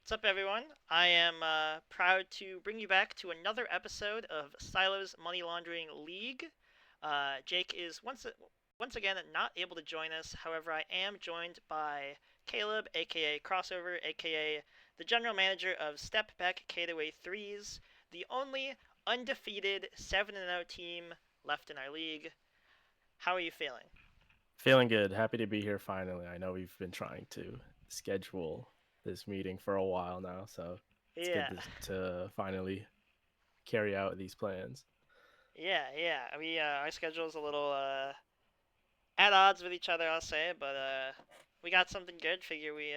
What's up, everyone? I am proud to bring you back to another episode of Silo's Money Laundering League. Jake is once again not able to join us. However, I am joined by Caleb, aka Crossover, aka the general manager of Stepback Cadeaway Threes, the only undefeated 7-0 team left in our league. How are you feeling? Feeling good. Happy to be here finally. I know we've been trying to schedule this meeting for a while now, so it's good Yeah, to finally carry out these plans. yeah. Our schedule's a little at odds with each other, I'll say, but we got something good. Figure we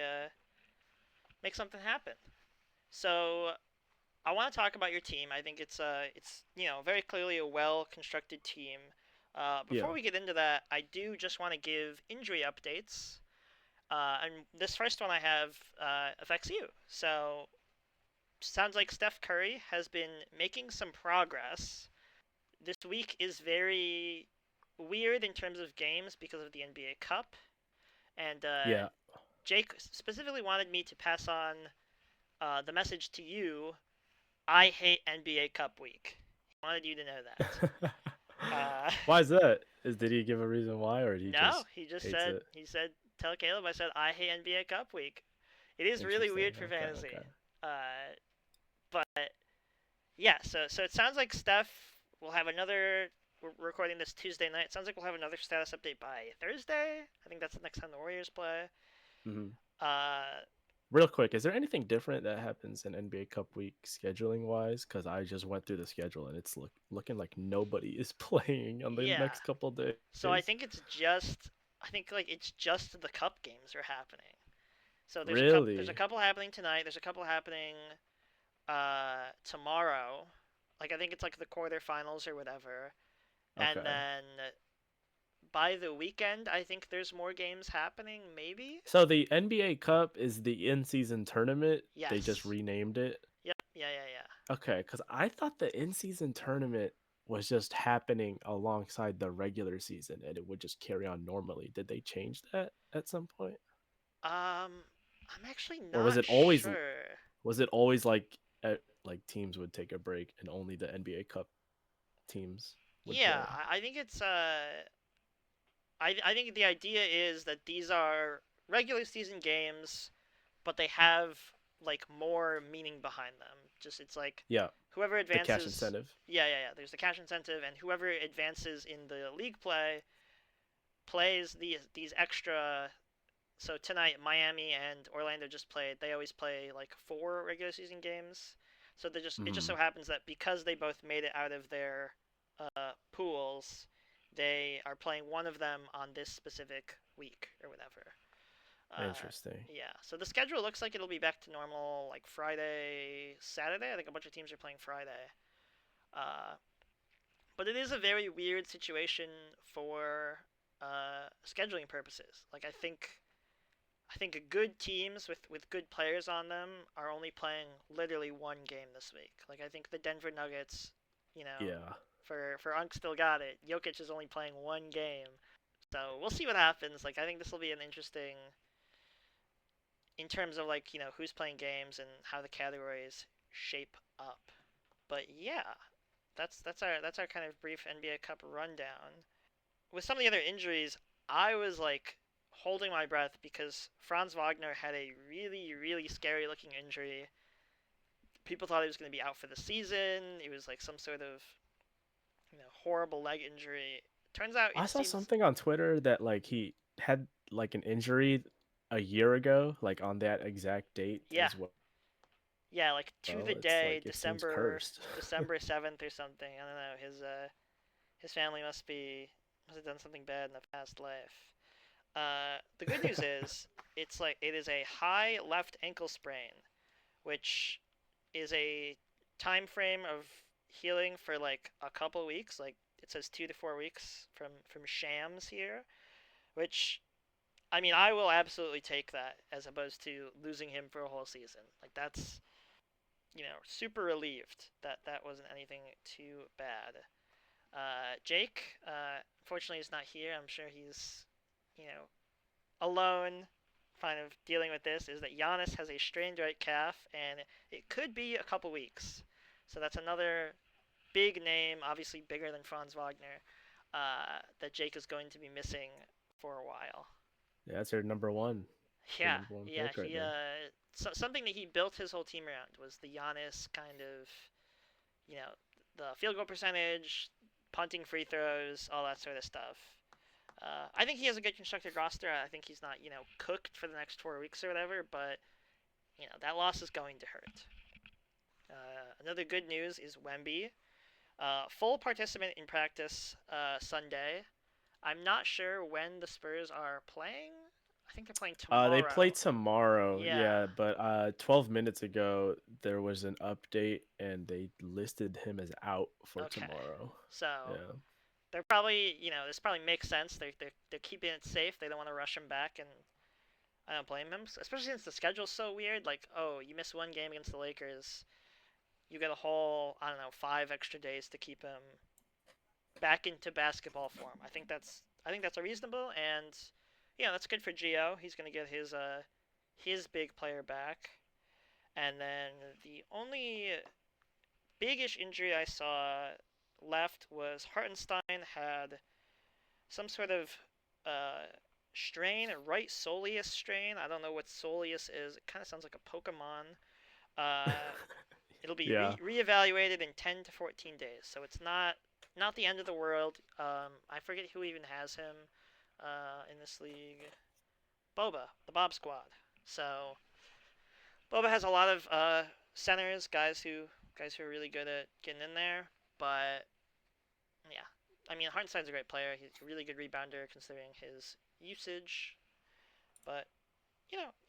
make something happen. So I want to talk about your team. I think it's very clearly a well constructed team. Before Yeah. we get into that, I do just want to give injury updates. And this first one I have affects you. So sounds like Steph Curry has been making some progress. This week is very weird in terms of games because of the NBA Cup, and Yeah. Jake specifically wanted me to pass on the message to you. I hate NBA Cup week. He wanted you to know that. Why is that? Did he give a reason why, or he No, just he just hates said it? tell Caleb I said I hate NBA Cup week. It is really Interesting. weird for Okay. fantasy. Okay. Uh, but yeah, so it sounds like Steph will have another. We're recording this Tuesday night. It sounds like we'll have another status update by Thursday. I think that's the next time the Warriors play. hmm Uh, Real quick, is there anything different that happens in NBA Cup week scheduling wise? Because I just went through the schedule and it's looking like nobody is playing on the yeah. next couple So I days. think it's just I think like it's just the cup games are happening. So there's a Really? couple happening tonight. There's a couple happening tomorrow. Like I think it's like the quarterfinals or whatever. And Okay. then by the weekend, I think there's more games happening. Maybe. So the NBA Cup is the in-season tournament. They just Yes. renamed it. Yep. Yeah. Okay, because I thought the in-season tournament was just happening alongside the regular season and it would just carry on normally. Did they change that at some point? I'm actually Or was not it always sure. like teams would take a break and only the NBA Cup teams would Yeah, play? I think it's I think the idea is that these are regular season games, but they have like more meaning behind them. Just it's like Yeah, whoever the cash advances. incentive. Yeah. There's the cash incentive, and whoever advances in the league play plays these extra. So tonight, Miami and Orlando just played. They always play like 4 regular season games. So it just hmm so happens that because they both made it out of their pools, they are playing one of them on this specific week or whatever. Interesting. Yeah, so the schedule looks like it'll be back to normal like Friday, Saturday. I think a bunch of teams are playing Friday. Uh, but it is a very weird situation for scheduling purposes. Like I think good teams with good players on them are only playing literally one game this week. Like I think the Denver Nuggets, you know, Yeah. for Unk still got it. Jokic is only playing one game, so we'll see what happens. Like I think this will be an interesting in terms of like who's playing games and how the categories shape up. But yeah, that's our kind of brief NBA Cup rundown. With some of the other injuries, I was like holding my breath because Franz Wagner had a really scary looking injury. People thought he was going to be out for the season. It was like some sort of horrible leg injury. Turns out I it saw seems something on Twitter that like he had like an injury a year ago, like on that exact date yeah as well. yeah like to the It's day like it seems cursed. December 7th or something. I don't know. His family must have done something bad in the past life. The good news is it is a high left ankle sprain, which is a time frame of healing for like a couple weeks. Like it says 2 to 4 weeks from shams here, which I mean I will absolutely take that as opposed to losing him for a whole season. Like that's super relieved that that wasn't anything too bad. Jake, unfortunately, is not here. I'm sure he's you know alone kind of dealing with this is that Giannis has a strained right calf, and it could be a couple weeks. So that's another big name, obviously bigger than Franz Wagner, that Jake is going to be missing for a while. Yeah, that's your Yeah, number one yeah, pick right there. something that he built his whole team around was the Giannis kind of, you know, the field goal percentage, punting free throws, all that sort of stuff. I think he has a good constructed roster. I think he's not, cooked for the next 4 weeks or whatever, but that loss is going to hurt. Another good news is Wemby, full participant in practice Sunday. I'm not sure when the Spurs are playing. I think they're playing They play tomorrow. tomorrow, Yeah. yeah, but 12 minutes ago there was an update and they listed him as out for Okay. tomorrow. So Yeah. they're probably, this probably makes sense. They're keeping it safe. They don't want to rush him back, and I don't blame them. Especially since the schedule's so weird. Like, oh, you miss one game against the Lakers, you get a whole, I don't know, 5 extra days to keep him back into basketball form. I think that's reasonable, and that's good for Gio. He's gonna get his big player back. And then the only biggish injury I saw left was Hartenstein had some sort of uh, strain, a right soleus strain. I don't know what soleus is. It kind of sounds like a Pokemon. Uh, it'll be Yeah. reevaluated in 10 to 14 days, so it's not the end of the world. I forget who even has him in this league. Boba, the Bob Squad. So Boba has a lot of centers, guys who are really good at getting in there. But yeah, I mean Hartenstein's a great player. He's a really good rebounder considering his usage. But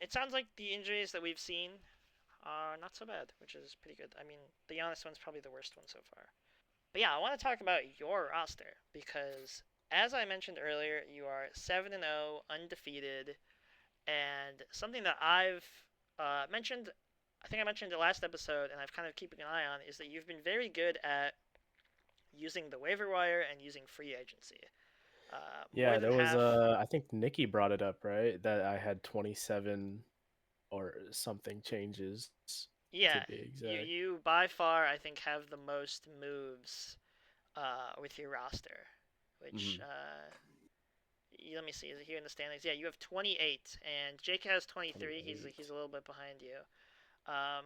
it sounds like the injuries that we've seen are not so bad, which is pretty good. I mean, the Giannis one's probably the worst one so far. But yeah, I want to talk about your roster because, as I mentioned earlier, you are 7-0, undefeated, and something that I've mentioned, I think I mentioned it last episode, and I've kind of keeping an eye on, is that you've been very good at using the waiver wire and using free agency. More Yeah, than there was half. I think Nikki brought it up, right? That I had 27 or something changes to Yeah, be you exact. you by far I think have the most moves with your roster, which Mhm. let me see. Is it here in the standings? Yeah, you have 28, and Jake has 23. He's 28. a little bit behind you. Um,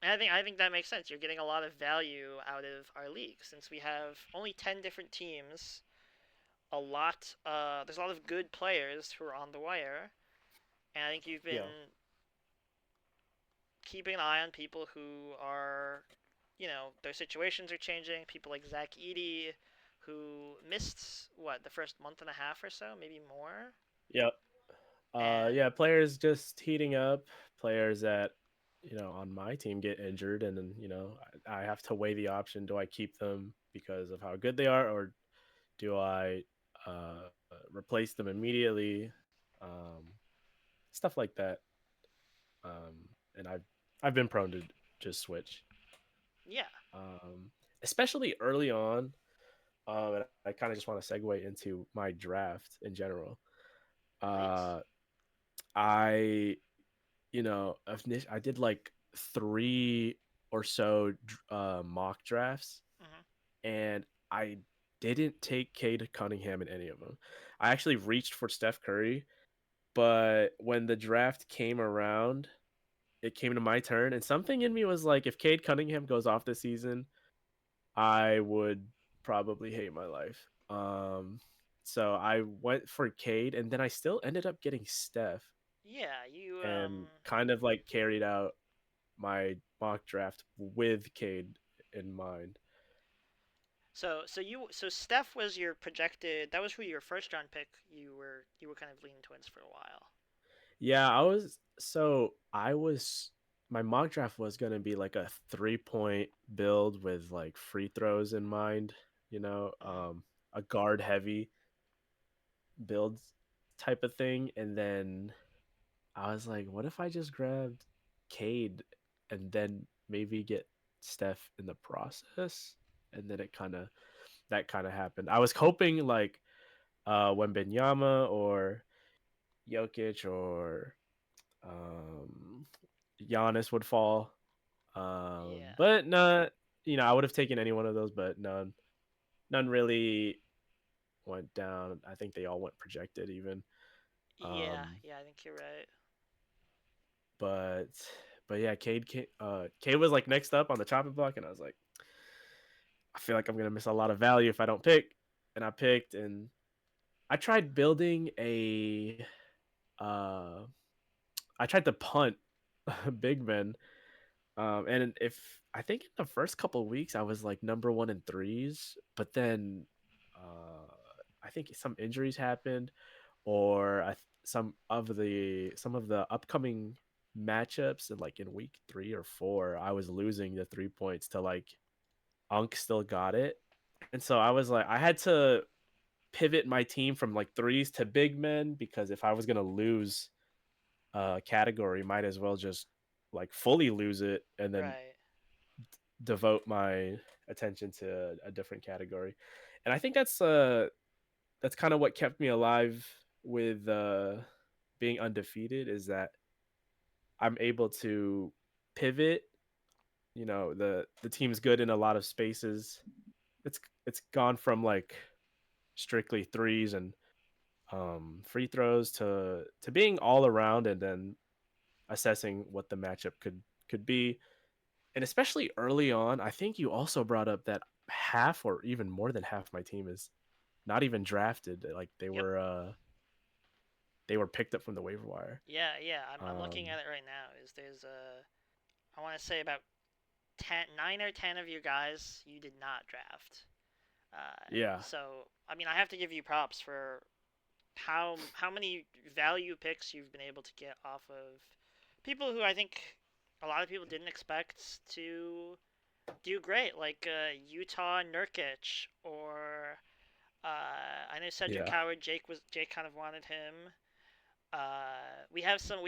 and I think that makes sense. You're getting a lot of value out of our league since we have only 10 different teams. There's a lot of good players who are on the wire, and I think you've Yeah. been keeping an eye on people who are, their situations are changing. People like Zach Eady, who missed the first month and a half or so, maybe more, Yep. and Yeah, players just heating up, players that on my team get injured, and then I have to weigh the option: do I keep them because of how good they are, or do I replace them immediately? Um, Stuff like that. And I've been prone to just switch, yeah, um, especially early on. And I kind of just want to segue into my draft in general. great. Uh, I I did like three or so mock drafts, Hmm. and I didn't take Cade Cunningham in any of them. I actually reached for Steph Curry, but when the draft came around, it came to my turn, and something in me was like, if Cade Cunningham goes off this season, I would probably hate my life. So I went for Cade, and then I still ended up getting Steph, Yeah, you and kind of like carried out my mock draft with Cade in mind. so Steph was your projected. That was who your first round pick. You were kind of leaning towards for a while. Yeah, I was my mock draft was gonna be like a 3 point build with like free throws in mind, Hmm. a guard heavy build type of thing. And then I was like, what if I just grabbed Cade and then maybe get Steph in the process? And then that kind of happened. I was hoping like Wembenyama or Jokic or Um, Giannis would fall. Yeah. But not, I would have taken any one of those, but none really went down. I think they all went projected even. Yeah. Um, Yeah. I think you're right. but but yeah, Cade was like next up on the chopping block, and I was like, I feel like I'm gonna miss a lot of value if I don't pick. And I picked, and I tried building uh, I tried to punt big men. And if I think in the first couple of weeks I was like number one in threes, but then uh, I think some injuries happened, or some of the upcoming matchups, and like in week 3 or 4, I was losing the 3 points to like Unk still got it, and so I was like, I had to pivot my team from like threes to big men because if I was gonna lose category, might as well just like fully lose it and then Right. devote my attention to a different category. And I think that's kind of what kept me alive with being undefeated, is that I'm able to pivot. The team's good in a lot of spaces. It's gone from like strictly threes and free throws to being all around, and then assessing what the matchup could be. And especially early on, I think you also brought up that half or even more than half my team is not even drafted. Like Yep. they were picked up from the waiver wire. Yeah. Yeah. I'm looking Um, at it right now. Is there's I want to say about 9 or 10 of you guys you did not draft. yeah, So I mean, I have to give you props for how many value picks you've been able to get off of people who I think a lot of people didn't expect to do great, like Utah Nurkic, or I know Cedric yeah. Howard. Jake kind of wanted him. We have some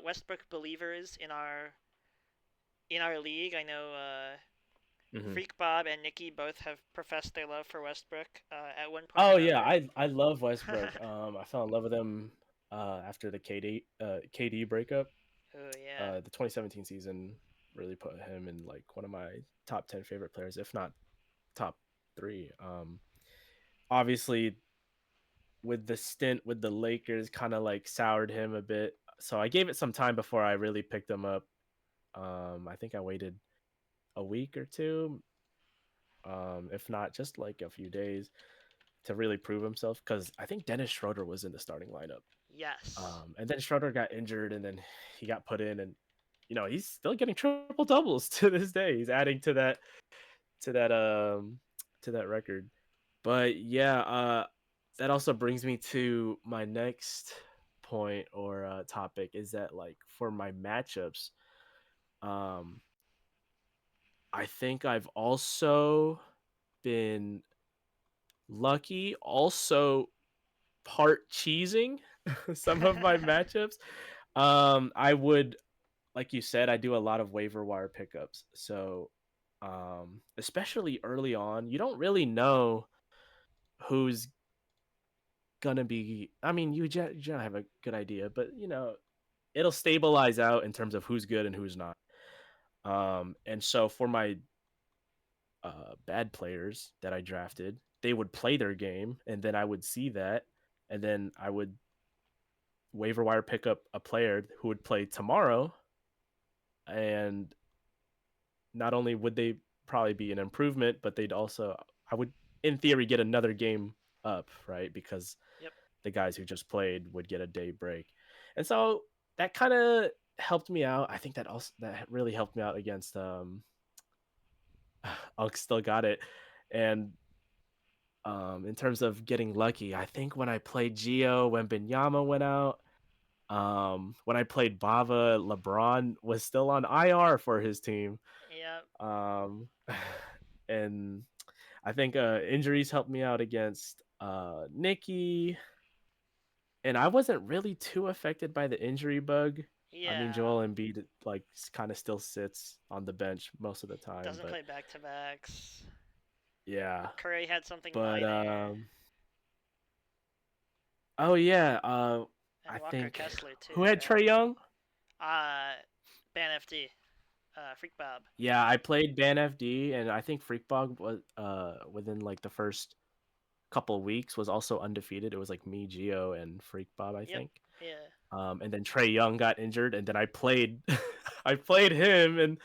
Westbrook believers in our league. I know Hmm. Freak Bob and Nikki both have professed their love for Westbrook at one point or Oh yeah, another. I love Westbrook. I fell in love with him after the KD breakup. Oh yeah, The 2017 season really put him in like one of my top 10 favorite players, if not top three. Obviously, with the stint with the Lakers, kind of like soured him a bit. So I gave it some time before I really picked him up. I think I waited a week or two, if not just like a few days, to really prove himself. Because I think Dennis Schroeder was in the starting lineup, yes, and then Schroeder got injured, and then he got put in, and he's still getting triple doubles to this day. He's adding to that to that record. But yeah, that also brings me to my next point or topic, is that like for my matchups, um, I think I've also been lucky, also part cheesing some of my matchups. I would, like you said, I do a lot of waiver wire pickups. So, especially early on, you don't really know who's gonna be. I mean, you have a good idea, but it'll stabilize out in terms of who's good and who's not. And so for my bad players that I drafted, they would play their game, and then I would see that, and then I would waiver wire pick up a player who would play tomorrow, and not only would they probably be an improvement, but they'd also, I would in theory get another game up, right? Because yep, the guys who just played would get a day break. And so that kind of helped me out. I think that really helped me out against Ugg still got it. And in terms of getting lucky, I think when I played Gio, when Benyama went out, when I played Bava, LeBron was still on IR for his team. yep, Um, and I think injuries helped me out against Nikki, and I wasn't really too affected by the injury bug. I mean, yeah. Joel Embiid like kind of still sits on the bench most of the time, Doesn't but play back to backs. yeah. Curry had something But minor, oh yeah, and I Walker think Kessler who too, had right? Trey Young? Uh, Ban FD, Freak Bob. Yeah, I played Ban FD, and I think Freakbog was within like the first couple of weeks was also undefeated. It was like me, Geo, and Freakbob, I Yep. think. Yeah. And then Trey Young got injured, and then I played, I played him, and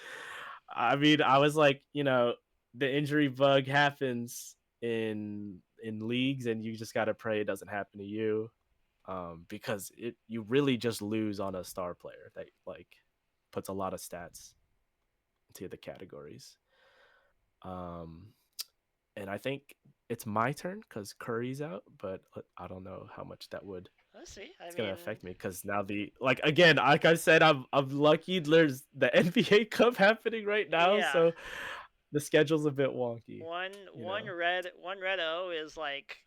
I mean, I was like, the injury bug happens in leagues, and you just gotta pray it doesn't happen to you, because you really just lose on a star player that like puts a lot of stats into the categories. Um, and I think it's my turn because Curry's out, but I don't know how much that would Let's see. I it's gonna mean, affect me because now the like again, like I said, I'm lucky. There's the NBA Cup happening right now, yeah. so the schedule's a bit wonky. One You one know, red O is like,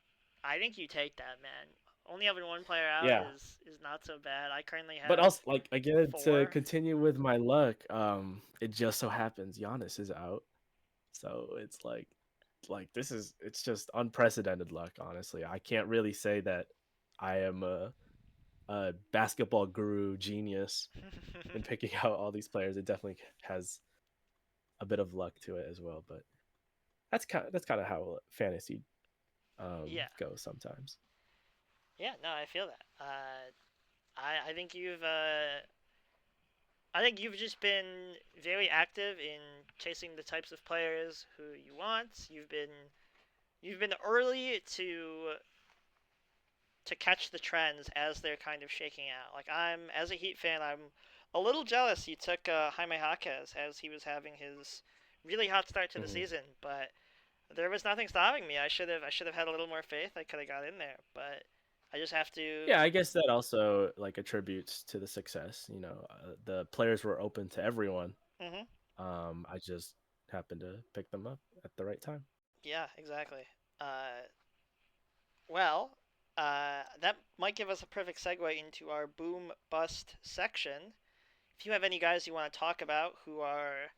I think you take that, man. Only having one player out yeah. is not so bad. I currently But have also, like again, to 4. continue with my luck, it just so happens Giannis is out, so it's like this is it's just unprecedented luck. Honestly, I can't really say that I am a basketball guru genius in picking out all these players. It definitely has a bit of luck to it as well, but that's kind of how fantasy yeah. goes sometimes. Yeah. No, I feel that. I think I think you've just been very active in chasing the types of players who you want. You've been early to catch the trends as they're kind of shaking out. Like, as a Heat fan, I'm a little jealous you took Jaime Jaquez as he was having his really hot start to the Hmm. season, but there was nothing stopping me. I should have had a little more faith. I could have got in there, but I just have to. Yeah, I guess that also like attributes to the success. The players were open to everyone. Hmm. I just happened to pick them up at the right time. Yeah, exactly. Uh, well, that might give us a perfect segue into our boom bust section. If you have any guys you want to talk about who are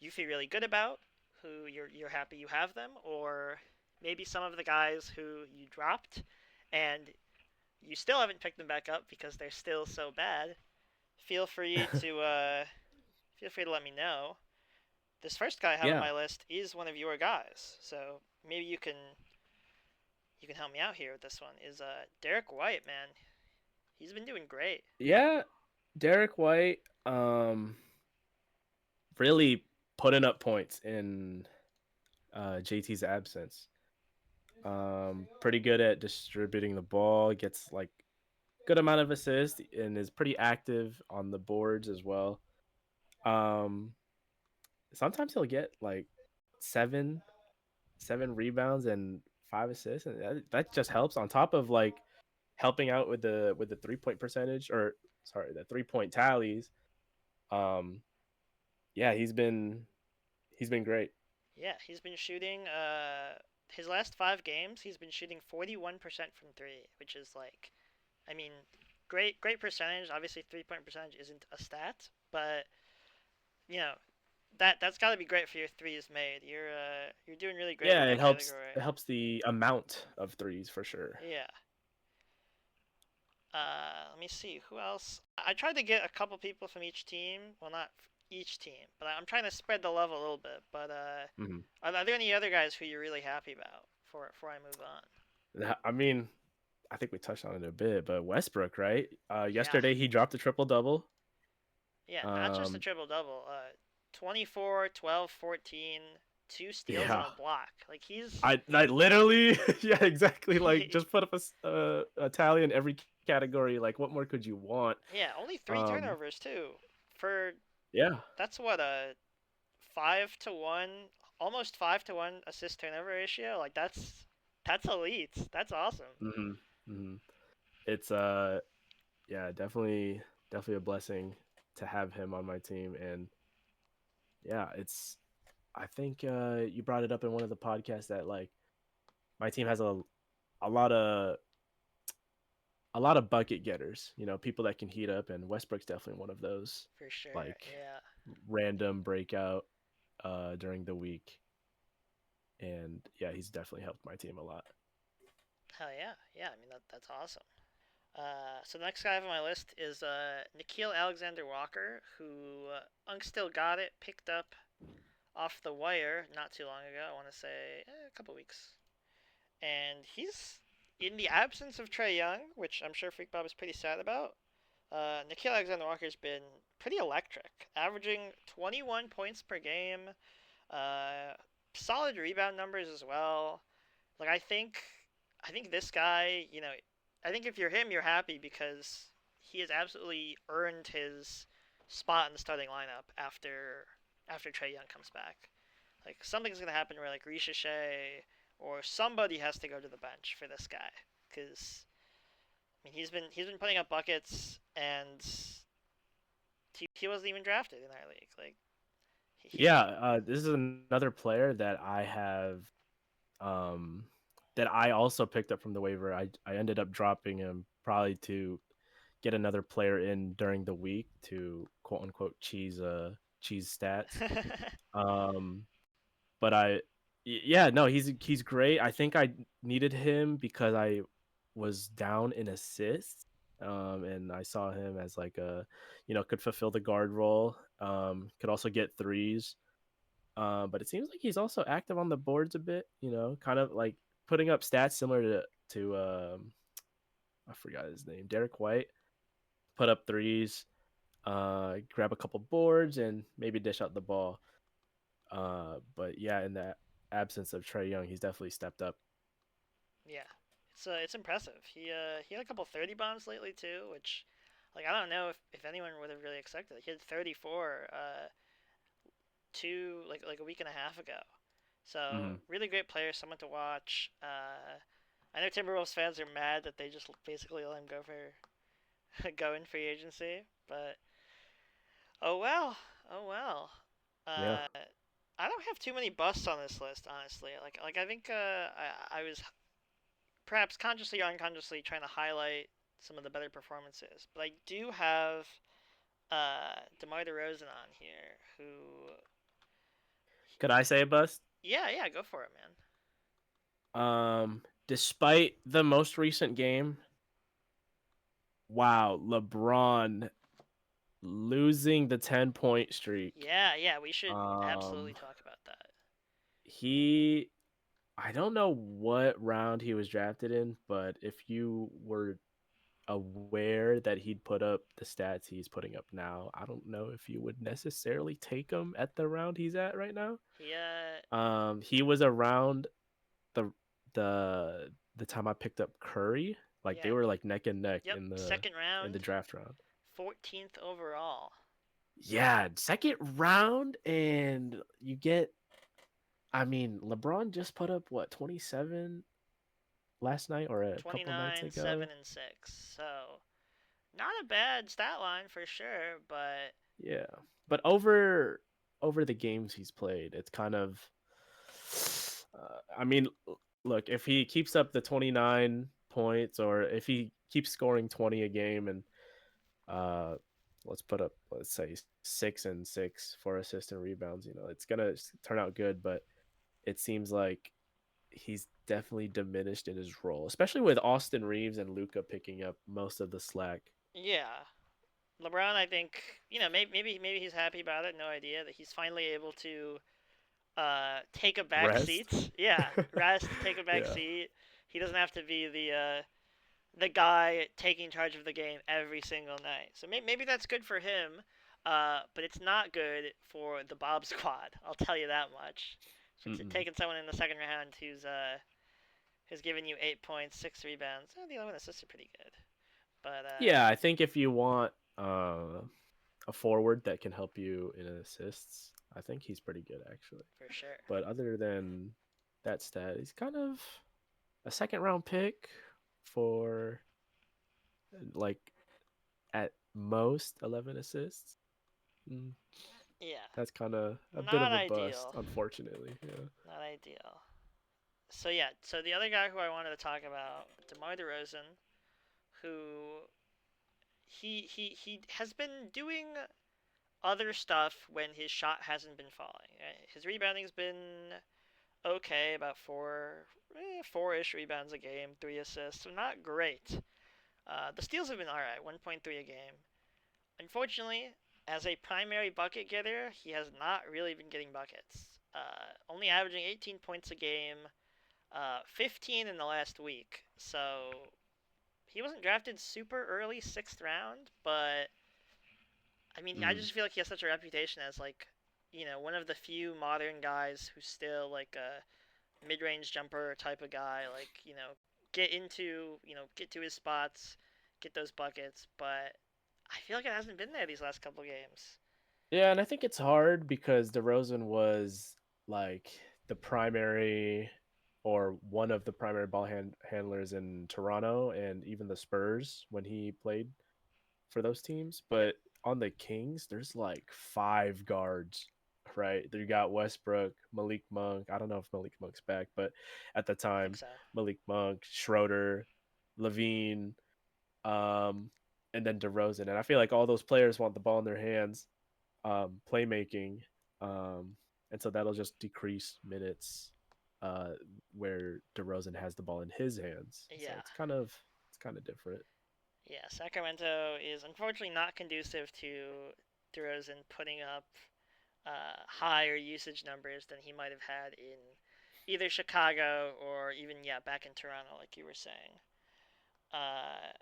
you feel really good about, who you're happy you have them, or maybe some of the guys who you dropped and you still haven't picked them back up because they're still so bad, feel free to let me know. This first guy I have on Yeah, my list is one of your guys, so maybe you can help me out here with this one. Is Derek White, man? He's been doing great. yeah. Derek White, really putting up points in JT's absence. Pretty good at distributing the ball. Gets like good amount of assists and is pretty active on the boards as well. Um, Sometimes he'll get like seven seven rebounds and 5 assists, and that just helps on top of like helping out with the 3 point percentage, or sorry, the 3 point tallies. Um, yeah, he's been great. Yeah, he's been shooting. His last 5 games, he's been shooting 41% from three, which is like, I mean, great percentage. Obviously, 3 point percentage isn't a stat, but you know that's got to be great for your threes made. You're doing really great Yeah, in it that helps. category. It helps the amount of threes for sure. Yeah. Let me see who else. I tried to get a couple people from each team. Well, not each team, but I'm trying to spread the level a little bit. But Hmm. are there any other guys who you're really happy about before I move on? I mean, I think we touched on it a bit, but Westbrook, right? Yeah. Yesterday he dropped a triple double. Yeah, not just a Um, triple double. 24, 12, 14, 2 steals and yeah, a block. Like I literally yeah, exactly, like he just put up a tally in every category. Like, what more could you want? yeah, only 3 Um, turnovers too. For yeah, that's what a 5-to-1, almost 5-to-1 assist turnover ratio. Like that's elite. That's awesome. hmm hmm it's yeah, definitely a blessing to have him on my team, and yeah, it's I think you brought it up in one of the podcasts that like my team has a lot of a lot of bucket getters, people that can heat up, and Westbrook's definitely one of those, For sure. like Yeah. random breakout during the week, and yeah, he's definitely helped my team a lot. Hell yeah. Yeah. I mean that's awesome. So the next guy I have on my list is Nikhil Alexander Walker, who Unk still got it, picked up off the wire not too long ago. I want to say a couple weeks, and he's in the absence of Trey Young, which I'm sure Freak Bob is pretty sad about. Nikhil Alexander Walker's been pretty electric, averaging 21 points per game, uh, solid rebound numbers as well. Like I think this guy, I think if you're him, you're happy because he has absolutely earned his spot in the starting lineup after Trey Young comes back. Like something's gonna happen where like Risha Shea or somebody has to go to the bench for this guy because I mean he's been putting up buckets and he wasn't even drafted in our league. Like he Yeah, this is another player that I have, um, that I also picked up from the waiver. I ended up dropping him probably to get another player in during the week to quote unquote cheese stats. Um, but yeah, no, he's great. I think I needed him because I was down in assists. And I saw him as like could fulfill the guard role. Could also get threes. But it seems like he's also active on the boards a bit, kind of like putting up stats similar to I forgot his name, Derek White. Put up threes, grab a couple boards, and maybe dish out the ball. But yeah, in the absence of Trey Young, he's definitely stepped up. Yeah, it's impressive. He had a couple 30 bombs lately too, which like I don't know if anyone would have really expected. He had 34 like a week and a half ago. So Mm-hmm. really great player, someone to watch. I know Timberwolves fans are mad that they just basically let him go for go in free agency, but oh well, oh well. Yeah. Uh, I don't have too many busts on this list, honestly. Like I think I was perhaps consciously or unconsciously trying to highlight some of the better performances. But I do have DeMar DeRozan on here, who, Could I say a bust? yeah, go for it, man. Despite the most recent game, wow, LeBron losing the 10-point streak. Yeah, we should absolutely Um, talk about that. he, I don't know what round he was drafted in, but if you were aware that he'd put up the stats he's putting up now, I don't know if you would necessarily take him at the round he's at right now. He, He was around the the time I picked up Curry. Like they yeah, were like neck and neck yep, in the second in the round, draft round. 14th overall. Yeah, second round, and you get. I mean, LeBron just put up what 27 last night or a couple nights 29, ago. 7, and 6. So, not a bad stat line for sure, but Yeah, but over the games he's played, it's kind of. I mean, look, if he keeps up the 29 points, or if he keeps scoring 20 a game, and uh, let's say 6 and 6 for assist and rebounds, it's gonna turn out good. But it seems like he's definitely diminished in his role, especially with Austin Reeves and Luca picking up most of the slack. yeah, LeBron, I think maybe he's happy about it. No idea that he's finally able to take a back seat. Rest. Yeah, rest, take a back Yeah. seat. He doesn't have to be the guy taking charge of the game every single night. So maybe that's good for him. But it's not good for the Bob squad. I'll tell you that much. So Mm-mm. taking someone in the second round who's giving you 8 points, 6 rebounds, the 11 assists are pretty good. But Yeah, I think if you want a forward that can help you in assists, I think he's pretty good actually. for sure. But other than that stat, he's kind of a second round pick for like at most 11 assists. Mm, Yeah, that's kind of a bit not of a bust, ideal. unfortunately. Yeah. Not ideal. So yeah, so the other guy who I wanted to talk about, DeMar DeRozan, who he has been doing other stuff when his shot hasn't been falling. His rebounding's been okay, about four-ish rebounds a game, 3 assists, so not great. The steals have been alright, 1.3 a game. Unfortunately, as a primary bucket getter, he has not really been getting buckets. Only averaging 18 points a game, 15 in the last week. So he wasn't drafted super early, 6th round, but I mean, I Mm. just feel like he has such a reputation as like, one of the few modern guys who's still like a mid-range jumper type of guy. Like, get to his spots, get those buckets. But I feel like it hasn't been there these last couple games. Yeah, and I think it's hard because DeRozan was like the primary or one of the primary handlers in Toronto and even the Spurs when he played for those teams. Yep, But on the Kings, there's like five guards, right? You got Westbrook, Malik Monk. I don't know if Malik Monk's back, but at the I think time, so. Malik Monk, Schroeder, Levine, um, and then DeRozan. And I feel like all those players want the ball in their hands, playmaking, um, and so that'll just decrease minutes uh, where DeRozan has the ball in his hands. So Yeah, it's kind of different. yeah. Sacramento is unfortunately not conducive to DeRozan putting up higher usage numbers than he might have had in either Chicago or even back in Toronto, like you were saying. Uh,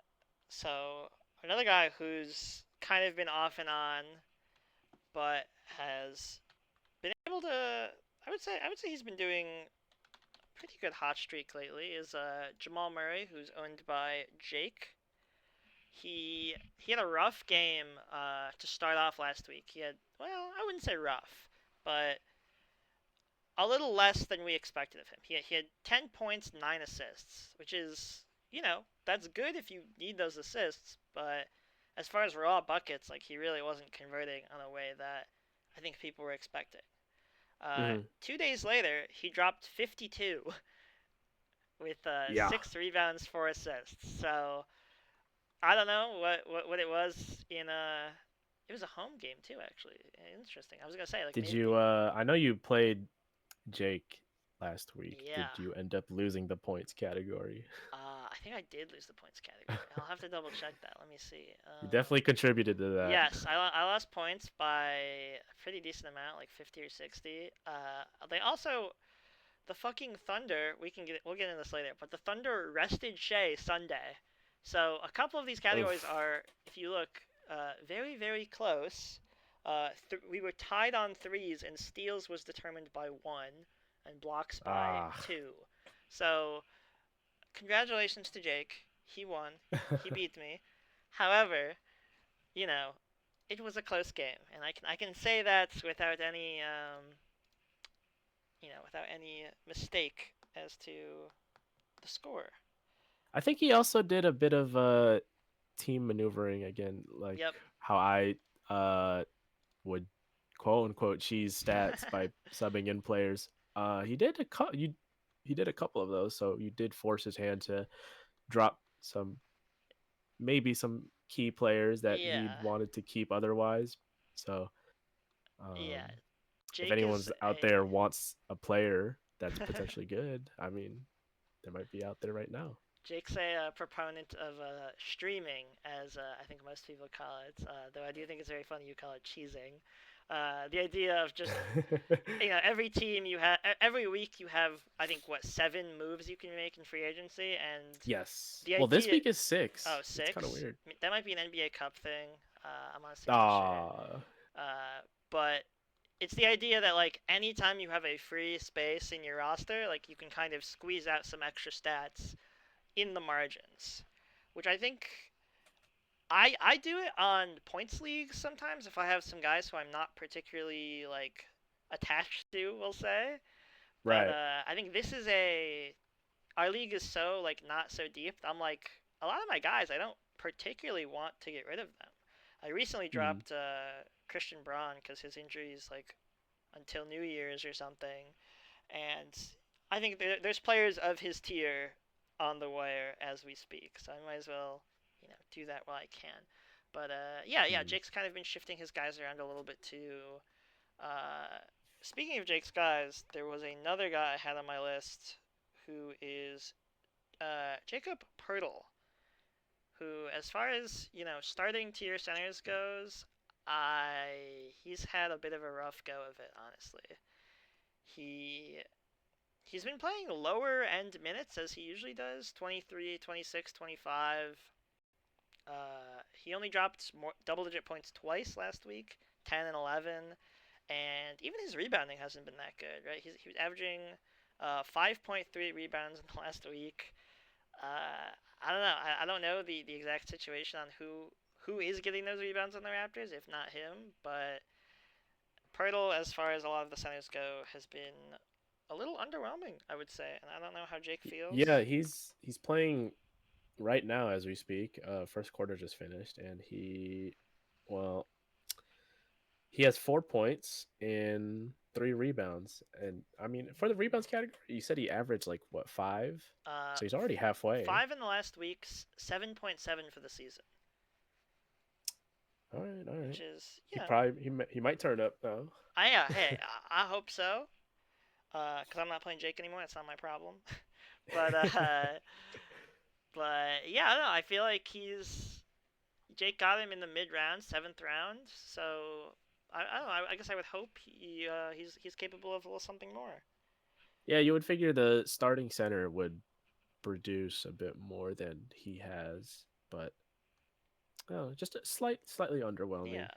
so another guy who's kind of been off and on, but has been able to. I would say he's been doing a pretty good hot streak lately. Is Jamal Murray, who's owned by Jake. He had a rough game to start off last week. I wouldn't say rough, but a little less than we expected of him. He had 10 points, 9 assists, which is, that's good if you need those assists, but as far as raw buckets, like he really wasn't converting on a way that I think people were expecting. Hmm. 2 days later, he dropped 52 with Yeah. 6 rebounds, 4 assists. So I don't know what it was in It was a home game too, actually. Interesting. I was gonna say like Did you? maybe. I know you played Jake last week. Did Yeah. you end up losing the points category? I think I did lose the points category. I'll have to double check that. Let me see. You definitely contributed to that. Yes, I lost points by a pretty decent amount, like 50 or 60. They also the fucking Thunder. We'll get into this later, but the Thunder rested Shea Sunday, so a couple of these categories Oof. are, if you look, very very close. We were tied on threes, and steals was determined by 1, and blocks by Ah. 2. So congratulations to Jake. He won. He beat me. However, you know, it was a close game, and I can say that without any without any mistake as to the score. I think he also did a bit of team maneuvering again, like Yep. how I would quote unquote cheese stats by subbing in players. He did a couple of those, so you did force his hand to drop maybe some key players that he Yeah. wanted to keep otherwise. So Yeah. um, if Jake is anyone's out a there wants a player that's potentially good, I mean, they might be out there right now. Jake's a proponent of streaming, as I think most people call it. Though I do think it's very funny you call it cheesing. The idea of just every team every week you have, I think, what, 7 moves you can make in free agency, and Yes. the Well, this idea. week is Oh, 6. It's kind of 6. weird. That might be an NBA Cup thing. I'm honestly not sure. Ah. But it's the idea that like anytime you have a free space in your roster, like you can kind of squeeze out some extra stats in the margins, which I think I do it on points leagues sometimes if I have some guys who I'm not particularly like attached to, we'll say. But Right. I think this is a our league is so like not so deep. I'm like, a lot of my guys I don't particularly want to get rid of them. I recently Mm. dropped Christian Braun because his injury is like until New Year's or something, and I think there's players of his tier on the wire as we speak. So I might as well do that while I can. But yeah, Mm. Jake's kind of been shifting his guys around a little bit too. Uh, Speaking of Jake's guys, there was another guy I had on my list who is Jacob Pertl, who, as far as starting tier centers goes, he's had a bit of a rough go of it, honestly. He he's been playing lower end minutes as he usually does, 23, 26, 25. He only dropped double digit points twice last week, 10 and 11, and even his rebounding hasn't been that good, right? He was averaging 5.3 rebounds in the last week. I don't know. I don't know the exact situation on who is getting those rebounds on the Raptors, if not him. But Pirtle, as far as a lot of the centers go, has been a little underwhelming, I would say. And I don't know how Jake feels. Yeah, he's playing right now as we speak. First quarter just finished, and well, he has 4 points and 3 rebounds. And I mean, for the rebounds category, you said he averaged like what, 5? Uh, So he's already halfway. 5 in the last week, 7.7 for the season. All right, all right. Which is he might turn up though. Hey, I hope so. Because I'm not playing Jake anymore. That's not my problem. but but yeah, I don't know. I feel like Jake got him in the mid round, 7th round. So I don't know. I guess I would hope he's capable of a little something more. Yeah, you would figure the starting center would produce a bit more than he has, but just slightly underwhelming. Yeah.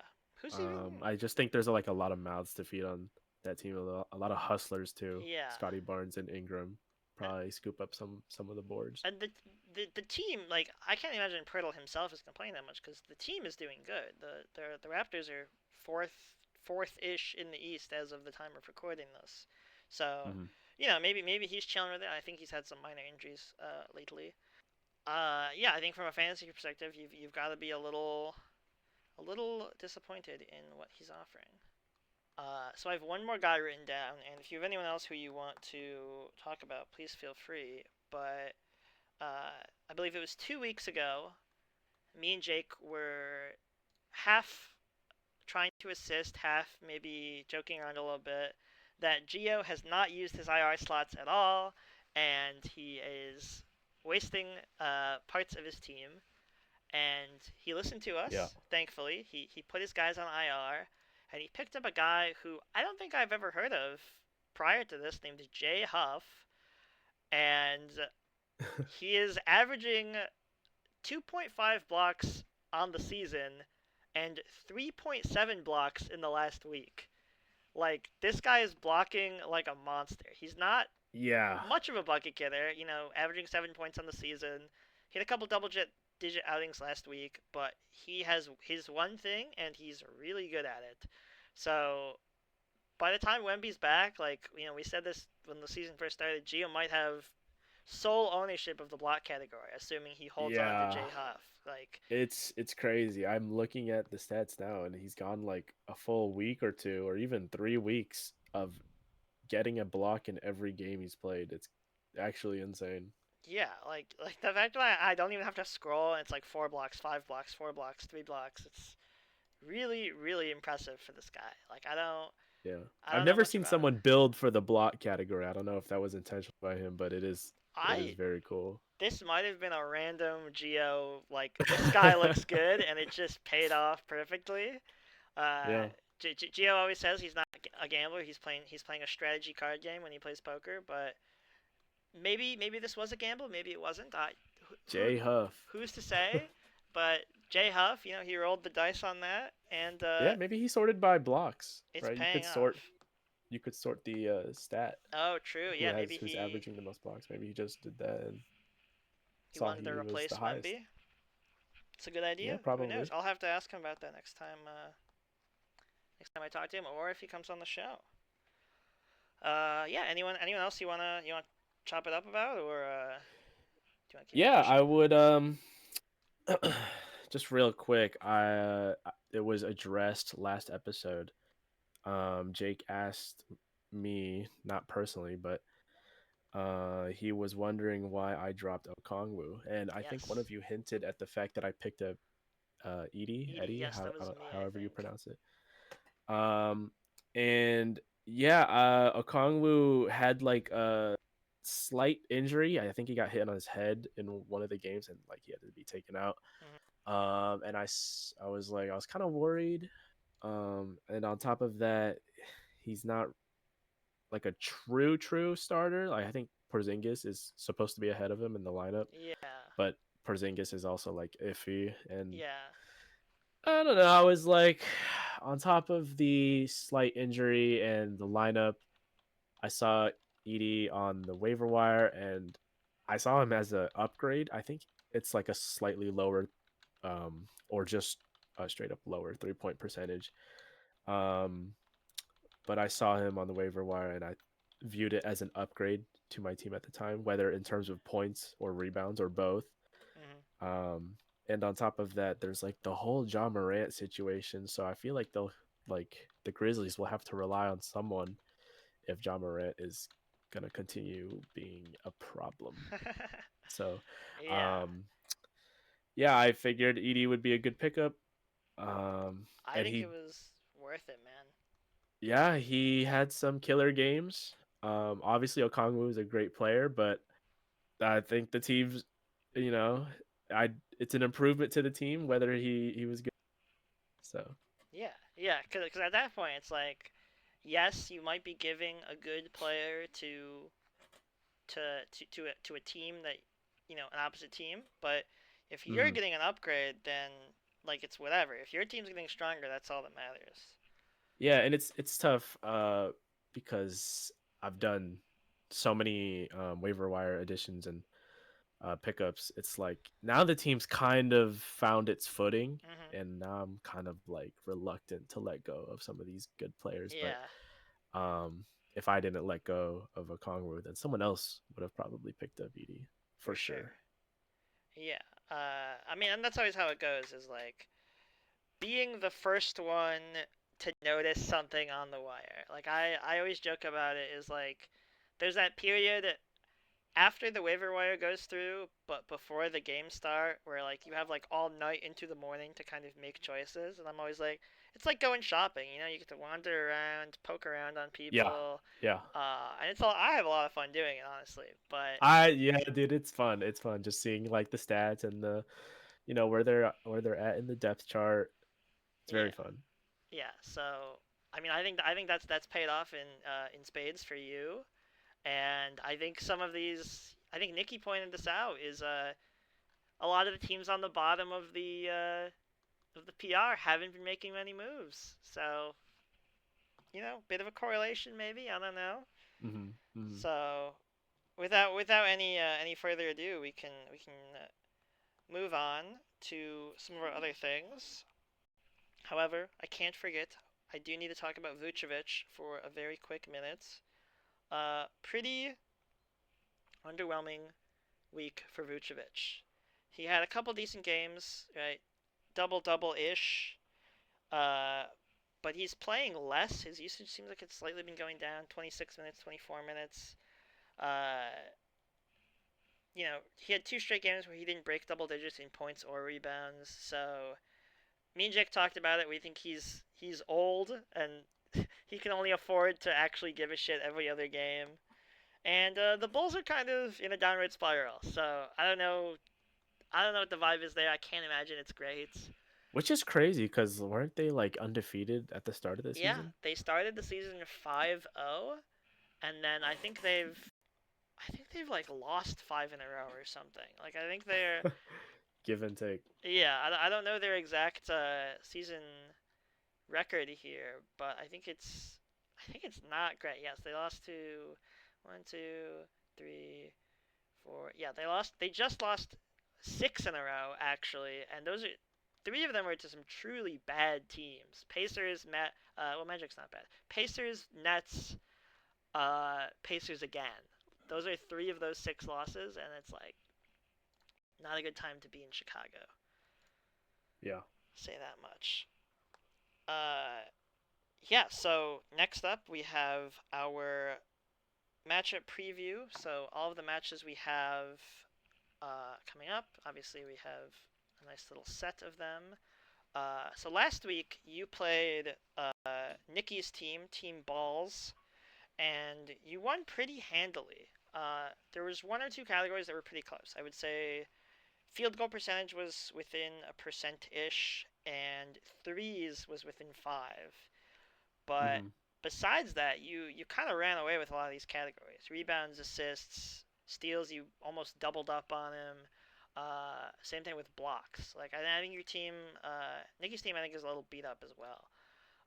Who's even? I just think there's like a lot of mouths to feed on that team. A lot of hustlers too. Yeah. Scotty Barnes and Ingram probably scoop up some of the boards. And the team, like, I can't imagine Pirtle himself is complaining that much because the team is doing good. The Raptors are fourth-ish in the East as of the time of recording this. So, maybe he's chilling with it. I think he's had some minor injuries lately. Yeah, I think from a fantasy perspective, you've got to be a little disappointed in what he's offering. So I have one more guy written down, and if you have anyone else who you want to talk about, please feel free. But I believe it was 2 weeks ago, me and Jake were half trying to assist, half maybe joking around a little bit, that Gio has not used his IR slots at all, and he is wasting parts of his team. And he listened to us, thankfully. He put his guys on IR, and he picked up a guy who I don't think I've ever heard of prior to this, named Jay Huff. And he is averaging 2.5 blocks on the season and 3.7 blocks in the last week. Like, this guy is blocking like a monster. He's not much of a bucket getter, averaging 7 points on the season. He had a couple double-digit outings last week, but he has his one thing, and he's really good at it. So, by the time Wemby's back, like, we said this when the season first started, Gio might have sole ownership of the block category, assuming he holds on to Jay Huff. Like, it's crazy. I'm looking at the stats now, and he's gone like a full week or 2, or even 3 weeks of getting a block in every game he's played. It's actually insane. Yeah, like the fact that I don't even have to scroll, and it's like 4 blocks, 5 blocks, 4 blocks, 3 blocks. It's really, really impressive for this guy. Like, I've never seen someone build for the block category. I don't know if that was intentional by him, but it is very cool. This might have been a random Gio, like, this guy looks good, and it just paid off perfectly. Gio always says he's not a gambler. He's playing a strategy card game when he plays poker, but maybe this was a gamble. Maybe it wasn't. Jay Huff. Who's to say? But Jay Huff, he rolled the dice on that, and maybe he sorted by blocks. It's right? paying off. You could sort the stat. Oh, true. Yeah, maybe who's averaging the most blocks. Maybe he just did that and he wanted to replace Wemby. It's a good idea. Yeah, probably. Who knows? I'll have to ask him about that next time. Next time I talk to him, or if he comes on the show. Yeah. Anyone else you wanna chop it up about, or do you want to keep I would. Just real quick, it was addressed last episode. Jake asked me, not personally, but he was wondering why I dropped Okongwu, and I think one of you hinted at the fact that I picked up Eddie, yes, that was me, however you pronounce it. And Okongwu had like slight injury. I think he got hit on his head in one of the games, and like he had to be taken out. Mhm. And I was like, I was kind of worried. And on top of that, he's not like a true starter. Like I think Porzingis is supposed to be ahead of him in the lineup, Yeah. but Porzingis is also like iffy, and Yeah. I don't know. I was like, on top of the slight injury and the lineup, I saw Edie on the waiver wire, and I saw him as a upgrade. I think it's like a slightly lower, or just a straight up lower 3-point percentage. Um, but I saw him on the waiver wire, and I viewed it as an upgrade to my team at the time, whether in terms of points or rebounds or both. Mhm. Um, and on top of that, there's like the whole John Morant situation. So I feel like the Grizzlies will have to rely on someone if John Morant is gonna continue being a problem. So, Yeah. um, yeah, I figured Edie would be a good pickup. I And think it was worth it, man. yeah, he had some killer games. Obviously Okongwu is a great player, but I think the team's, you know, I it's an improvement to the team whether he was good. So, Yeah. Yeah. Because at that point, it's like, yes, you might be giving a good player to a team that, an opposite team, but if you're mhm. getting an upgrade, then like it's whatever. If your team's getting stronger, that's all that matters. Yeah, and it's tough because I've done so many waiver wire additions and pickups. It's like now the team's kind of found its footing, Mhm. and now I'm kind of like reluctant to let go of some of these good players. But Yeah, um, if I didn't let go of a Kongru, then someone else would have probably picked up Edie for for sure. sure. Yeah. I mean, and that's always how it goes. Is like being the first one to notice something on the wire. Like I always joke about it. Is like there's that period after the waiver wire goes through, but before the game start, where like you have like all night into the morning to kind of make choices, and I'm always like, it's like going shopping. You get to wander around, poke around on Yeah, people, yeah. and it's all. I have a lot of fun doing it, honestly. But Yeah, dude, it's fun. It's fun just seeing like the stats and the where they're at in the depth chart. It's very yeah, fun. yeah. So I mean, I think that's paid off in spades for you, and I think some of these. I think Nikki pointed this out is a lot of the teams on the bottom of the PR haven't been making many moves. So, bit of a correlation maybe. I don't know. Hmm. Hmm. So, without any further ado, we can move on to some of our other things. However, I can't forget. I do need to talk about Vucevic for a very quick minute. Pretty underwhelming week for Vucevic. He had a couple decent games, right? Double double ish. Uh, but he's playing less. His usage seems like it's slightly been going down. 26 minutes, 24 minutes. Uh, he had two straight games where he didn't break double digits in points or rebounds. So me and Jake talked about it. We think he's old and he can only afford to actually give a shit every other game. And the Bulls are kind of in a downward spiral. So I don't know. I don't know what the vibe is there. I can't imagine it's great. Which is crazy because weren't they like undefeated at the start of the Yeah, season? they started the season 5-0, and then I think they've like lost five in a row or something. Like I think they're Give and take. yeah. I don't know their exact season record here, but I think it's not great. Yes, they lost to one, two, three, four. Yeah, they lost. They just lost six in a row actually, and those are three of them were to some truly bad teams. Pacers, well, Magic's not bad. Pacers, Nets, Pacers again. Those are three of those six losses, and it's like not a good time to be in Chicago. Yeah. Say that much. Uh, yeah. So next up, we have our matchup preview. So all of the matches we have coming up. Obviously, we have a nice little set of them. So last week you played Nikki's team, Team Balls, and you won pretty handily. There was one or two categories that were pretty close. I would say field goal percentage was within a percent ish, and threes was within five. But Hmm. besides that, you kind of ran away with a lot of these categories. Rebounds, assists, steals, you almost doubled up on him. Same thing with blocks. Like I think your team, Nikki's team, I think is a little beat up as well.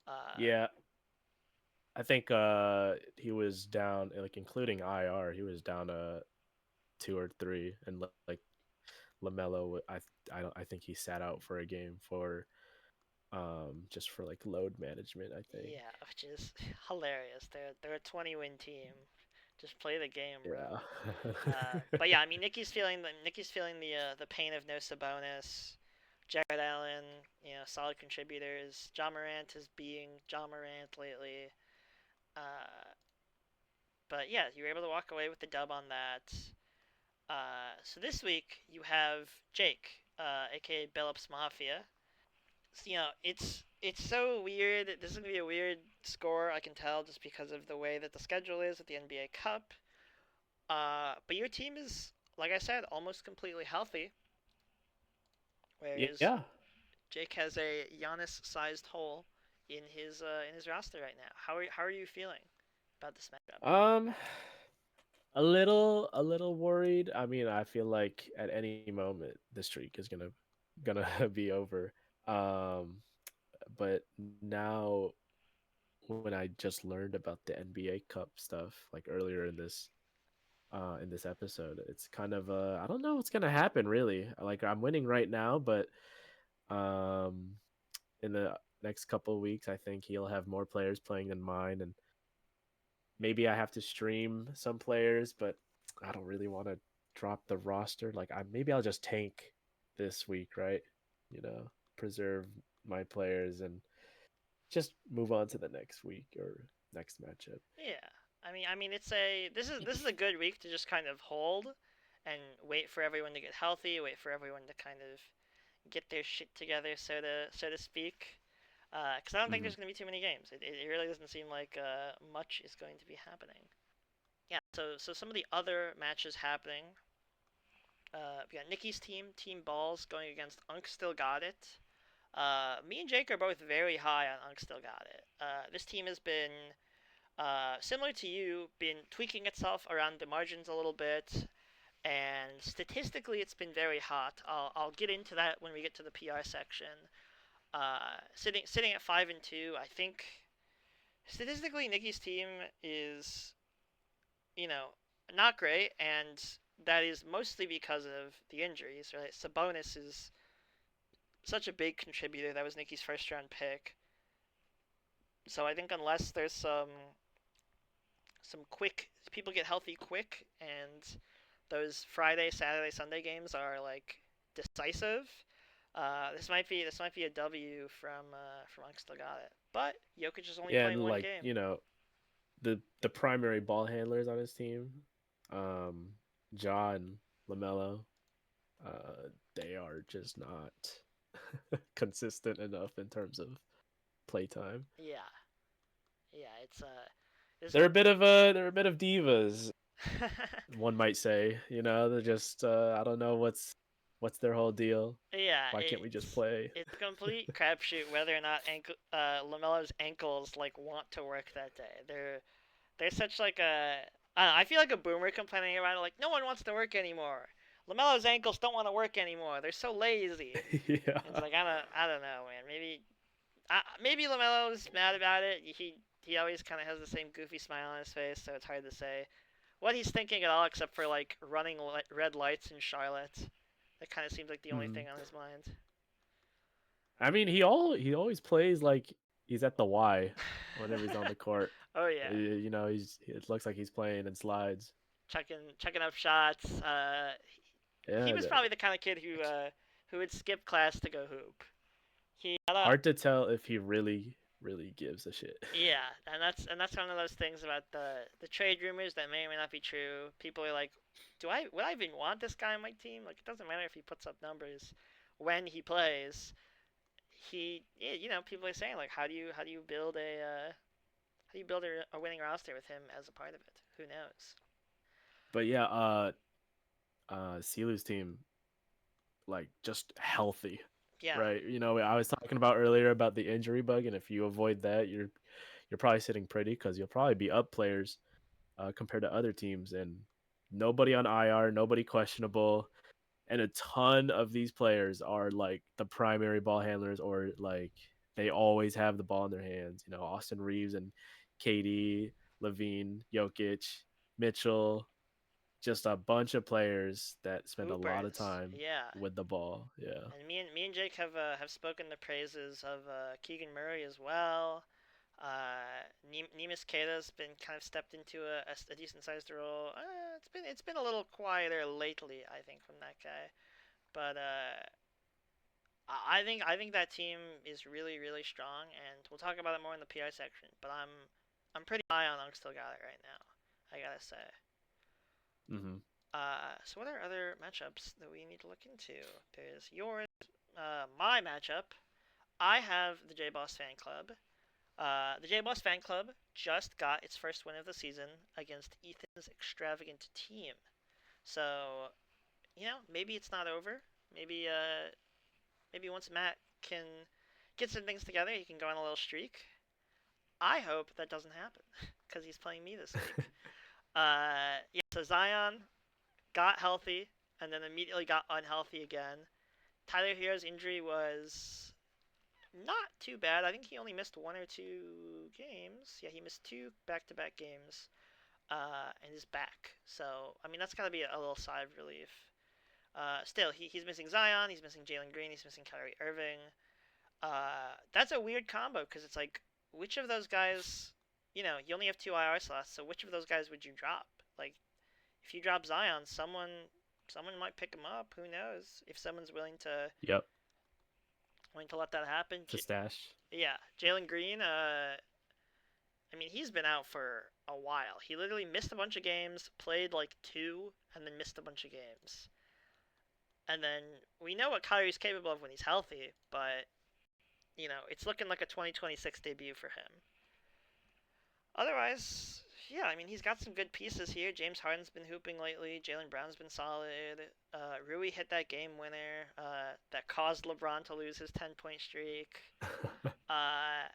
Uh, Yeah, I think he was down, like including IR, he was down 2 or 3, and like Lamelo, I think he sat out for a game for just for like load management, I think. yeah, which is hilarious. They're a 20-win team. Just play the game, bro. Yeah. But yeah, I mean, Nikki's feeling the pain of no Sabonis. Jared Allen, solid contributors. John Morant is being John Morant lately. Uh, but yeah, you were able to walk away with the dub on that. So this week you have Jake, aka Billups Mafia. So, it's so weird. This is gonna be a weird score. I can tell just because of the way that the schedule is with the NBA Cup. But your team is, like I said, almost completely healthy, whereas Yeah. Jake has a Giannis-sized hole in his roster right now. How are you feeling about this matchup? Um, a little worried. I mean, I feel like at any moment the streak is gonna be over. Um, but now when I just learned about the NBA Cup stuff like earlier in this episode, it's kind of I don't know what's gonna happen really. Like I'm winning right now, but um in the next couple of weeks, I think he'll have more players playing than mine, and maybe I have to stream some players, but I don't really want to drop the roster. Like maybe I'll just tank this week, right? Preserve my players and just move on to the next week or next matchup. Yeah, I mean, this is a good week to just kind of hold and wait for everyone to get healthy, wait for everyone to kind of get their shit together, so to speak. Because I don't think Hmm. there's going to be too many games. It really doesn't seem like much is going to be happening. Yeah. So some of the other matches happening. We got Nikki's team, Team Balls, going against Unk Still Got It. Me and Jake are both very high on Unk Still Got It. This team has been similar to you, been tweaking itself around the margins a little bit, and statistically, it's been very hot. I'll get into that when we get to the PR section. Sitting at 5-2, I think statistically, Nikki's team is you know not great, and that is mostly because of the injuries. Right, Sabonis is such a big contributor. That was Nikki's first round pick. So I think unless there's some quick people get healthy quick, and those Friday, Saturday, Sunday games are like decisive. This might be a W from Unk Got It. But Jokic is only Yeah, playing and one like game. the primary ball handlers on his team, um, Ja and Lamelo, they are just not consistent enough in terms of playtime. Yeah, yeah. It's They're a bit of divas, one might say. They're just I don't know what's their whole deal. yeah. Why can't we just play? It's a complete crapshoot whether or not Lamelo's ankles like want to work that day. They're such like a I don't know, I feel like a boomer complaining about it. Like no one wants to work anymore. Lamelo's ankles don't want to work anymore. They're so lazy. And it's Yeah. like I don't know, man. Maybe Lamelo's mad about it. He always kind of has the same goofy smile on his face, so it's hard to say what he's thinking at all, except for like running red lights in Charlotte. That kind of seems like the only Mhm. thing on his mind. I mean, he always plays like he's at the Y whenever he's on the court. Oh yeah, It looks like he's playing in slides. checking up shots. He Yeah, was probably the kind of kid who would skip class to go hoop. He had a hard to tell if he really gives a shit. Yeah, and that's one of those things about the trade rumors that may or may not be true. People are like, would I even want this guy on my team? Like it doesn't matter if he puts up numbers when he plays. People are saying like, how do you build a winning roster with him as a part of it? Who knows? But yeah, Silu's team, like, just healthy, Yeah, right? You know, I was talking about earlier about the injury bug, and if you avoid that, you're probably sitting pretty because you'll probably be up players compared to other teams, and nobody on IR, nobody questionable, and a ton of these players are like the primary ball handlers, or like they always have the ball in their hands. You know, Austin Reeves and KD, Levine, Jokic, Mitchell, just a bunch of players that spend a lot of hoopers. time Yeah, with the ball. Yeah. and me and Jake have spoken the praises of Keegan Murray as well. Neemias Queta's been kind of stepped into a decent sized role. It's been a little quieter lately, I think, from that guy. But I think that team is really really strong, and we'll talk about it more in the PI section. But I'm pretty high on Ugstill Got It right now. I gotta say. Mm-hmm. So what are other matchups that we need to look into? There's yours, my matchup. I have the J Boss Fan Club. The J Boss Fan Club just got its first win of the season against Ethan's extravagant team. So, maybe it's not over. Maybe once Matt can get some things together, he can go on a little streak. I hope that doesn't happen because he's playing me this week. Yeah. So Zion got healthy and then immediately got unhealthy again. Tyler Hero's injury was not too bad. I think he only missed 1 or 2 games. Yeah, he missed 2 back-to-back games, and is back. So, I mean, that's gotta be a little sigh of relief. Still, he's missing Zion, he's missing Jalen Green, he's missing Kyrie Irving. That's a weird combo because it's like, which of those guys, you only have 2 IR slots, so which of those guys would you drop? Like, if you drop Zion, someone might pick him up. Who knows? If someone's Yep. willing to let that happen. The stash. Yeah, Jalen Green. I mean, he's been out for a while. He literally missed a bunch of games, played like 2, and then missed a bunch of games. And then we know what Kyrie's capable of when he's healthy, but it's looking like a 2026 debut for him. Otherwise, yeah, I mean, he's got some good pieces here. James Harden's been hooping lately. Jalen Brown's been solid. Rui hit that game winner that caused LeBron to lose his 10-point streak. Uh,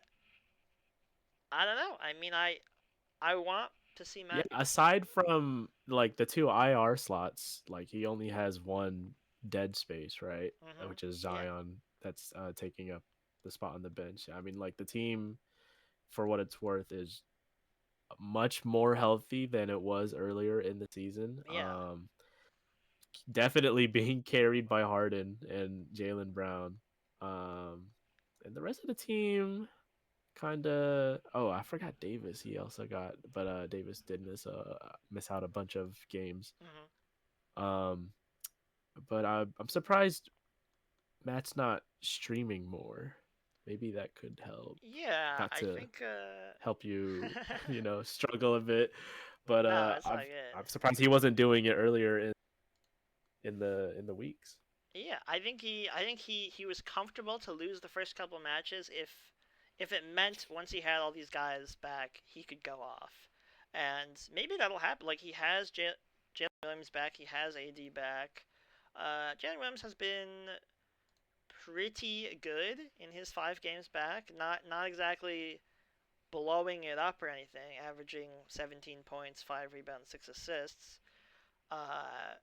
I don't know. I mean, I want to see Yeah, Matt. aside from like the 2 IR slots, like he only has one dead space, right? Which is Yeah. Zion that's taking up the spot on the bench. I mean, like the team, for what it's worth, is much more healthy than it was earlier in the season. Yeah. Definitely being carried by Harden and Jalen Brown. And the rest of the team kind of, oh, I forgot Davis. He also got, but Davis did miss out a bunch of games. Um, but I'm surprised Matt's not streaming more. Maybe that could help. Yeah, Not I to think. help you, struggle a bit, but No, it's all I'm good. surprised he wasn't doing it earlier in the weeks. Yeah, I think he was comfortable to lose the first couple matches if it meant once he had all these guys back, he could go off. And maybe that'll happen. Like, he has Jalen Williams back, he has AD back. Jalen Williams has been pretty good in his 5 games back. Not exactly blowing it up or anything, averaging 17 points, 5 rebounds, 6 assists. Uh,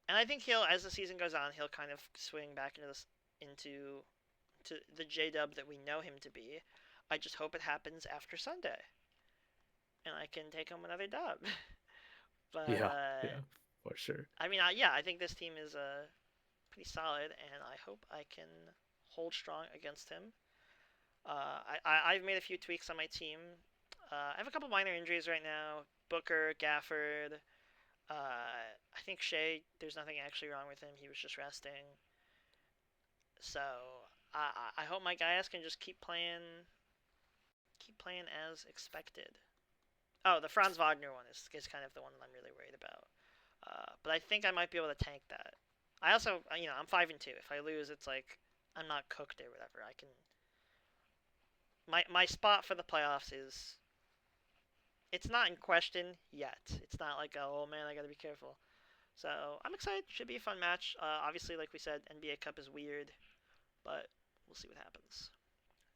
and I think as the season goes on, he'll kind of swing back into to the J Dub that we know him to be. I just hope it happens after Sunday, and I can take home another dub. But Yeah, yeah, for sure. I mean, yeah, I think this team is pretty solid, and I hope I can hold strong against him. I've made a few tweaks on my team. I have a couple minor injuries right now. Booker, Gafford. I think Shea. There's nothing actually wrong with him. He was just resting. So I hope my guys can just keep playing as expected. Oh, the Franz Wagner one is kind of the one that I'm really worried about. But I think I might be able to tank that. I also, I'm 5-2. If I lose, it's like I'm not cooked or whatever. I can. My spot for the playoffs is it's not in question yet. It's not like, oh man, I gotta be careful. So I'm excited. Should be a fun match. Obviously, like we said, NBA Cup is weird, but we'll see what happens.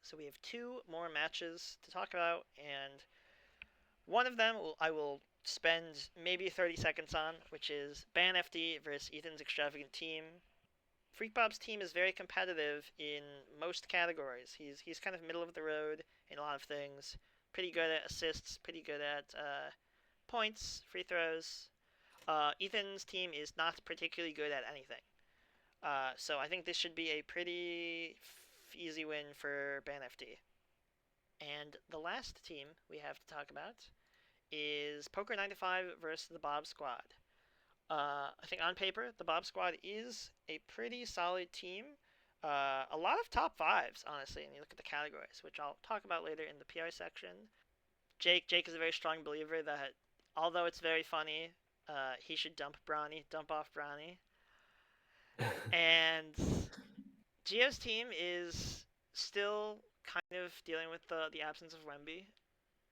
So we have two more matches to talk about, and one of them I will spend maybe 30 seconds on, which is Ban FD versus Ethan's Extravagant Team. Freak Bob's team is very competitive in most categories. He's kind of middle of the road in a lot of things. Pretty good at assists, pretty good at points, free throws. Ethan's team is not particularly good at anything. So I think this should be a pretty easy win for Ban FD. And the last team we have to talk about is Poker 95 versus the Bob Squad. I think on paper, the Bob Squad is a pretty solid team. A lot of top fives, honestly, and you look at the categories, which I'll talk about later in the PR section. Jake is a very strong believer that although it's very funny, he should dump off Bronny. And Gio's team is still kind of dealing with the absence of Wemby,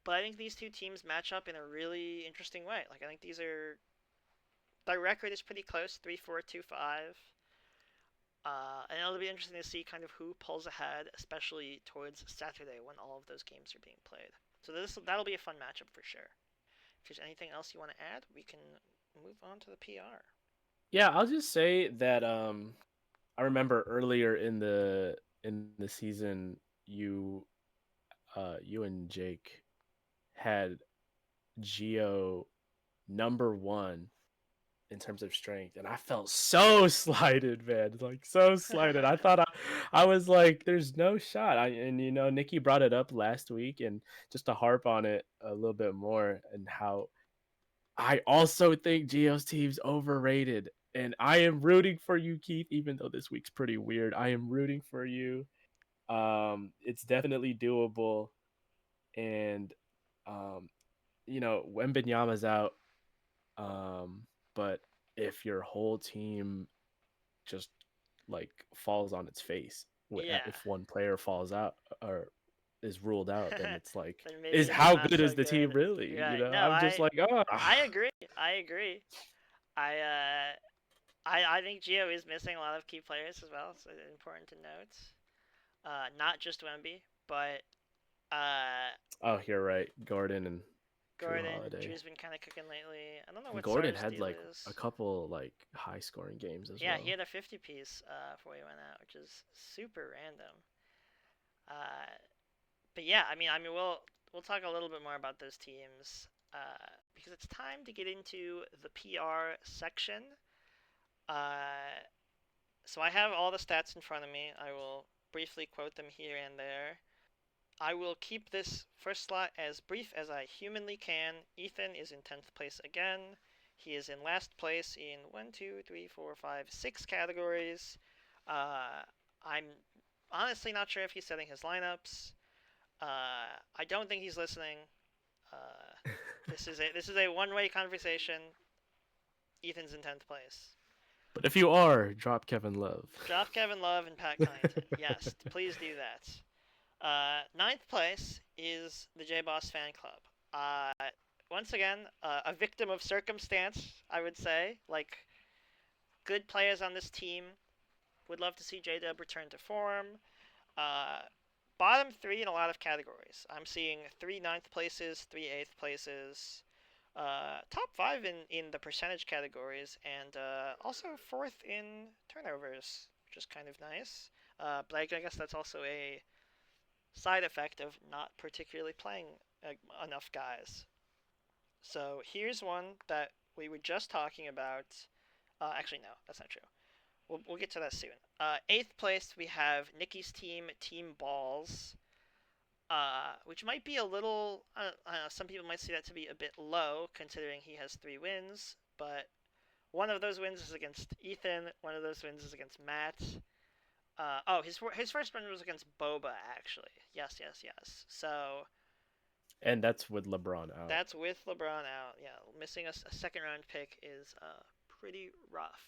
but I think these two teams match up in a really interesting way. Like I think their record is pretty close, 3-4, 2-5. And it'll be interesting to see kind of who pulls ahead, especially towards Saturday when all of those games are being played. So that'll be a fun matchup for sure. If there's anything else you want to add, we can move on to the PR. Yeah, I'll just say that I remember earlier in the season you and Jake had Geo number 1 in terms of strength, and I felt so slighted, man. Like so slighted. I thought I was like, there's no shot. And Nikki brought it up last week, and just to harp on it a little bit more, and how I also think Geo's team's overrated. And I am rooting for you, Keith, even though this week's pretty weird. I am rooting for you. It's definitely doable. And Wembanyama's out. But if your whole team just like falls on its face, Yeah. if one player falls out or is ruled out, then it's like, then maybe is it's how not good so is the good. team really? Right. No, I'm just like, oh. I agree. I agree. I I think Geo is missing a lot of key players as well, so it's important to note. Not just Wemby, but Oh, you're right. Gordon and Drew Gordon. Holiday. Drew's been kind of cooking lately. I don't know what Gordon Sar's had deal like is. a couple like high scoring games as Yeah, well. he had a 50 piece before he went out, which is super random. Uh, but yeah, I mean, we'll talk a little bit more about those teams because it's time to get into the PR section. Uh, so I have all the stats in front of me. I will briefly quote them here and there. I will keep this first slot as brief as I humanly can. Ethan is in 10th place again. He is in last place in 6 categories. I'm honestly not sure if he's setting his lineups. I don't think he's listening. This is a one-way conversation. Ethan's in 10th place. But if you are, drop Kevin Love. Drop Kevin Love and Pat Connaughton. Yes, please do that. 9th place is the J Boss Fan Club. Once again, a victim of circumstance, I would say. Like, good players on this team. Would love to see J-Dub return to form. Bottom 3 in a lot of categories. I'm seeing 3 9th places, 3 8th places. Top 5 in the percentage categories, and also 4th in turnovers, which is kind of nice. But I guess that's also a side effect of not particularly playing enough guys. So here's one that we were just talking about. Actually, no, that's not true. We'll get to that soon. 8th place, we have Nikki's team, Team Balls, which might be a little. Some people might see that to be a bit low, considering he has 3 wins. But one of those wins is against Ethan. One of those wins is against Matt. His first win was against Boba, actually. Yes. So. And that's with LeBron out. That's with LeBron out. Yeah, missing a second round pick is pretty rough.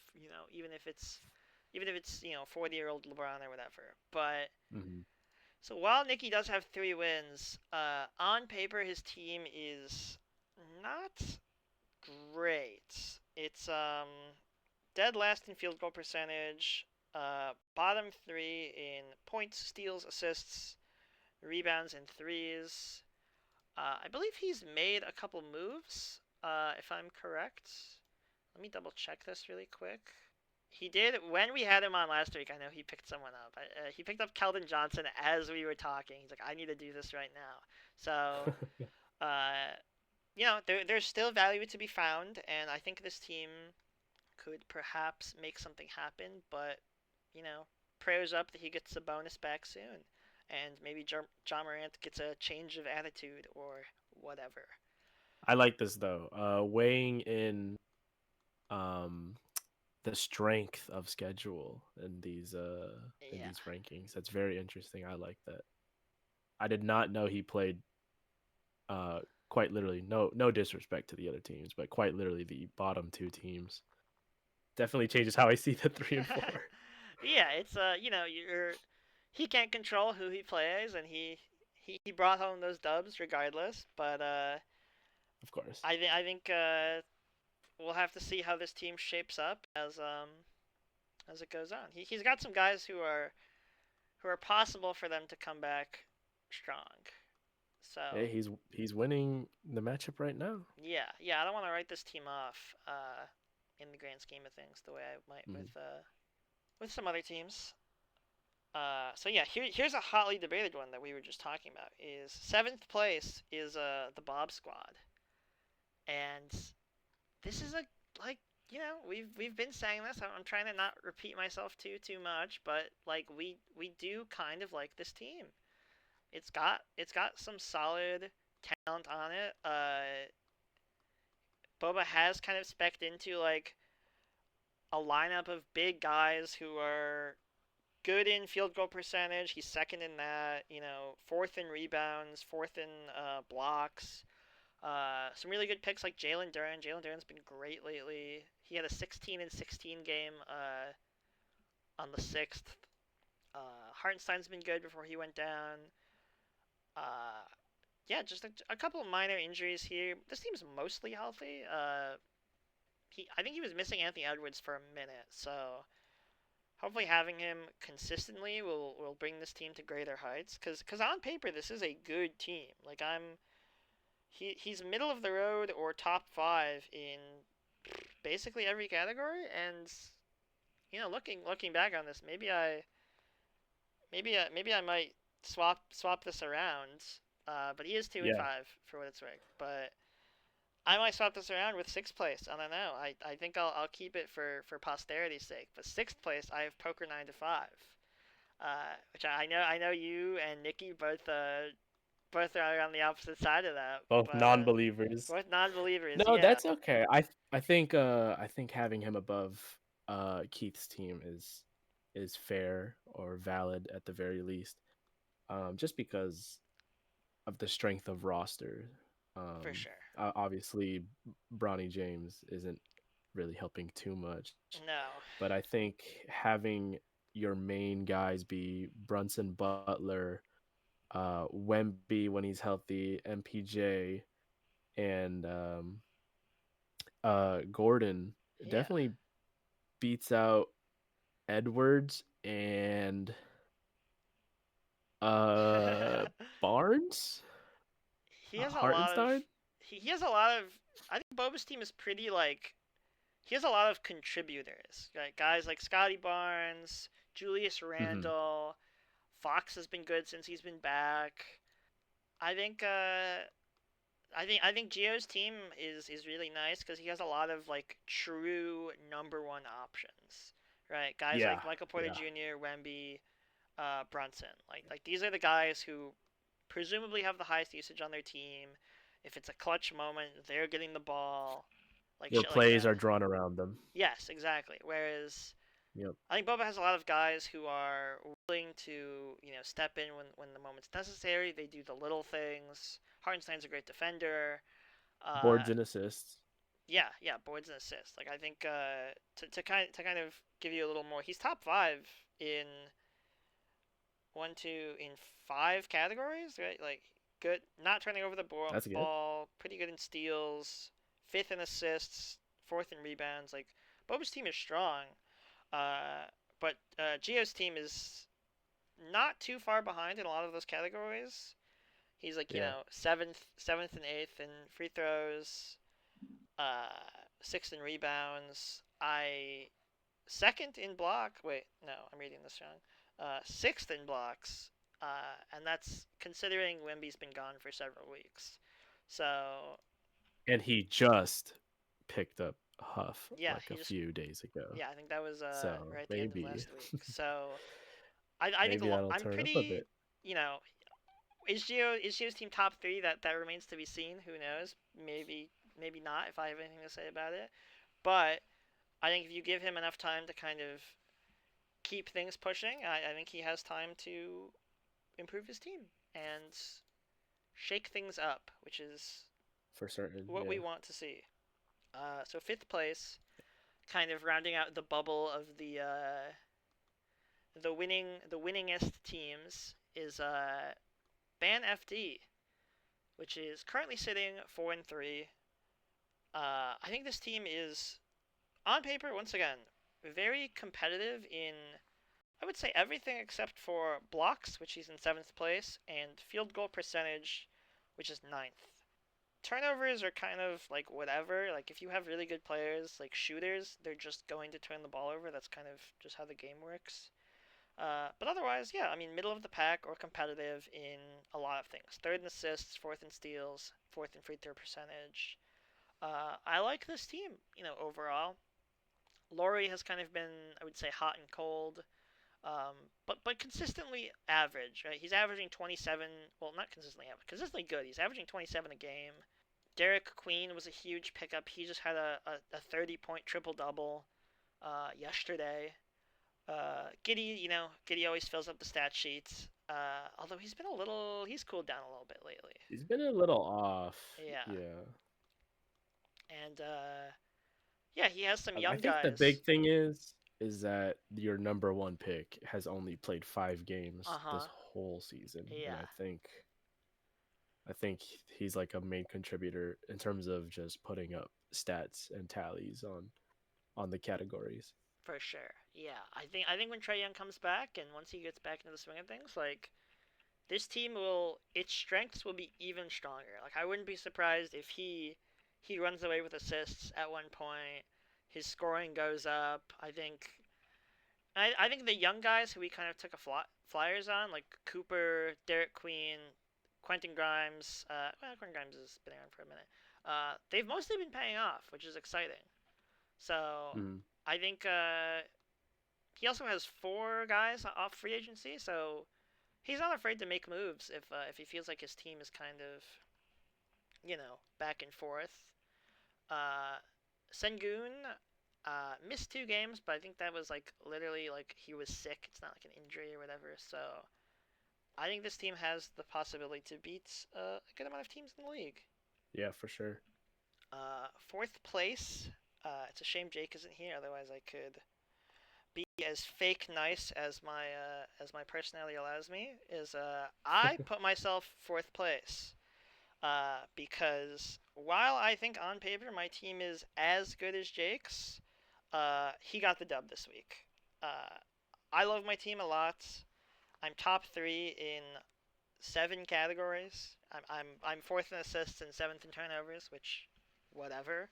Even if it's 40-year-old LeBron or whatever. But so while Nicky does have 3 wins, on paper his team is not great. It's dead last in field goal percentage, bottom three in points, steals, assists, rebounds, and threes. I believe he's made a couple moves, if I'm correct. Let me double check this really quick. He did when we had him on last week. I know he picked someone up. He picked up Keldon Johnson as we were talking. He's like, I need to do this right now. So, uh, there's still value to be found, and I think this team could perhaps make something happen. But prayers up that he gets a bonus back soon, and maybe John Morant gets a change of attitude or whatever. I like this though. Weighing in the strength of schedule in these Yeah. rankings. That's very interesting. I like that. I did not know he played quite literally, no disrespect to the other teams, but quite literally the bottom two teams. Definitely changes how I see the 3 and 4. Yeah, it's he can't control who he plays, and he brought home those dubs regardless. But Of course. I think we'll have to see how this team shapes up as it goes on. He's got some guys who are possible for them to come back strong. So Hey, he's winning the matchup right now. yeah, I don't want to write this team off in the grand scheme of things the way I might with some other teams. So yeah, here's a hotly debated one that we were just talking about. Is seventh place is the Bob Squad, and this is we've been saying this. I'm trying to not repeat myself too much, but like we do kind of like this team. It's got some solid talent on it. Boba has kind of specced into like a lineup of big guys who are good in field goal percentage. He's second in that. Fourth in rebounds, fourth in blocks. Some really good picks like Jalen Duren. Jalen Duren's been great lately. He had a 16 and 16 game on the 6th. Hartenstein's been good before he went down. Yeah, just a couple of minor injuries here. This team's mostly healthy. I think he was missing Anthony Edwards for a minute, so hopefully having him consistently will bring this team to greater heights. Cause on paper this is a good team. Like he's middle of the road or top 5 in basically every category, and looking back on this, maybe I might swap this around. But he is 2 and 5 for what it's worth. But I might swap this around with 6th place. I don't know. I think I'll keep it for posterity's sake. But 6th place, I have Poker 9 to 5, which I know you and Nikki both are on the opposite side of that. Both non-believers. Both non-believers. No, yeah. That's okay. I think having him above Keith's team is fair or valid at the very least. Just because of the strength of roster. For sure. Obviously, Bronny James isn't really helping too much. No. But I think having your main guys be Brunson, Butler, Wemby when he's healthy, MPJ, and Gordon definitely beats out Edwards and Barnes. He has Hartenstein. He has a lot of. I think Boba's team is pretty like. He has a lot of contributors, right? Guys like Scotty Barnes, Julius Randle, Fox has been good since he's been back. I think Gio's team is really nice because he has a lot of like true number 1 options, right? Guys like Michael Porter Jr., Wemby, Brunson. Like these are the guys who presumably have the highest usage on their team. If it's a clutch moment, they're getting the ball. Their plays are drawn around them. Yes, exactly. Whereas I think Boba has a lot of guys who are willing to, step in when the moment's necessary. They do the little things. Hartenstein's a great defender. Boards and assists. Yeah, boards and assists. Like I think to kind of give you a little more, he's top 5 in 5 categories, right? Like good, not turning over the That's good. ball, pretty good in steals, fifth in assists, fourth in rebounds. Like Boba's team is strong, uh, but Gio's team is not too far behind in a lot of those categories. He's like Yeah. seventh and eighth in free throws, uh, sixth in rebounds. I second in block. Wait, no, I'm reading this wrong. Sixth in blocks, and that's considering Wemby's been gone for several weeks. So And he just picked up Huff yeah, like he a just few days ago. yeah, I think that was So right at the end of maybe last week. So I think maybe that'll I'm turn up a pretty bit. you know is Gio's team top three? That remains to be seen. Who knows? Maybe not. If I have anything to say about it, but I think if you give him enough time to kind of keep things pushing, I think he has time to improve his team and shake things up, which is For certain, what we yeah. want to see. So fifth place, kind of rounding out the bubble of the winningest teams is Ban FD, which is currently sitting 4-3. I think this team is on paper once again very competitive in I would say everything except for blocks, which he's in seventh place, and field goal percentage, which is ninth. Turnovers are kind of like whatever. Like if you have really good players, like shooters, they're just going to turn the ball over. That's kind of just how the game works. But otherwise, yeah, I mean, middle of the pack or competitive in a lot of things. Third in assists, fourth in steals, fourth in free throw percentage. I like this team, overall. Laurie has kind of been, I would say, hot and cold. But consistently average, right? He's averaging 27. Well, not consistently average, consistently good. He's averaging 27 a game. Derek Queen was a huge pickup. He just had a 30-point triple double yesterday. Giddy, Giddy always fills up the stat sheets. Although he's cooled down a little bit lately. He's been a little off. Yeah, Yeah. and yeah, he has some I young think the guys. big thing is that your number one pick has only played 5 games Uh this huh. whole season, and Yeah, I think he's like a main contributor in terms of just putting up stats and tallies on the categories. for sure. Yeah, I think when Trey Young comes back and once he gets back into the swing of things, like this team will its strengths will be even stronger. Like I wouldn't be surprised if he runs away with assists at one point. His scoring goes up. I think the young guys who we kind of took flyers on, like Cooper, Derek Queen, Quentin Grimes. Well, Quentin Grimes has been around for a minute. They've mostly been paying off, which is exciting. So Mm. I think he also has four guys off free agency, so he's not afraid to make moves if he feels like his team is kind of back and forth. Uh, Sengun missed 2 games, but I think that was like literally like he was sick. It's not like an injury or whatever. So I think this team has the possibility to beat a good amount of teams in the league. Yeah, for sure. Fourth place. It's a shame Jake isn't here. Otherwise, I could be as fake nice as my personality allows me. Is I put myself fourth place. Because while I think on paper my team is as good as Jake's, he got the dub this week. Uh, I love my team a lot. I'm top three in 7 categories. I'm fourth in assists and seventh in turnovers, which, whatever.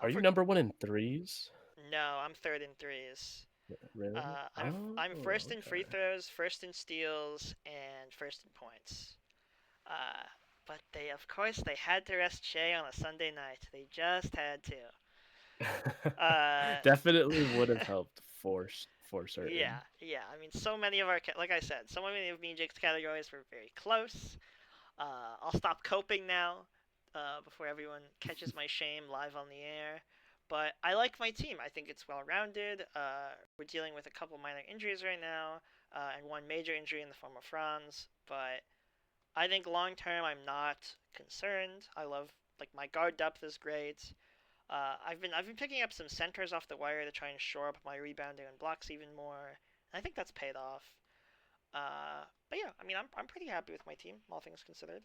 Are you number one in threes? No, I'm third in threes. Really? I'm Oh, first in free okay. throws, first in steals, and first in points. Uh, but of course, they had to rest Shea on a Sunday night. They just had to. Definitely would have helped for Yeah, certain. yeah. I mean, so many of like I said, so many of me and Jake's categories were very close. I'll stop coping now, before everyone catches my shame live on the air. But I like my team. I think it's well rounded. We're dealing with a couple minor injuries right now, and one major injury in the form of Franz. But I think long term, I'm not concerned. I love like my guard depth is great. I've been picking up some centers off the wire to try and shore up my rebounding and blocks even more. And I think that's paid off. But yeah, I mean, I'm pretty happy with my team, all things considered.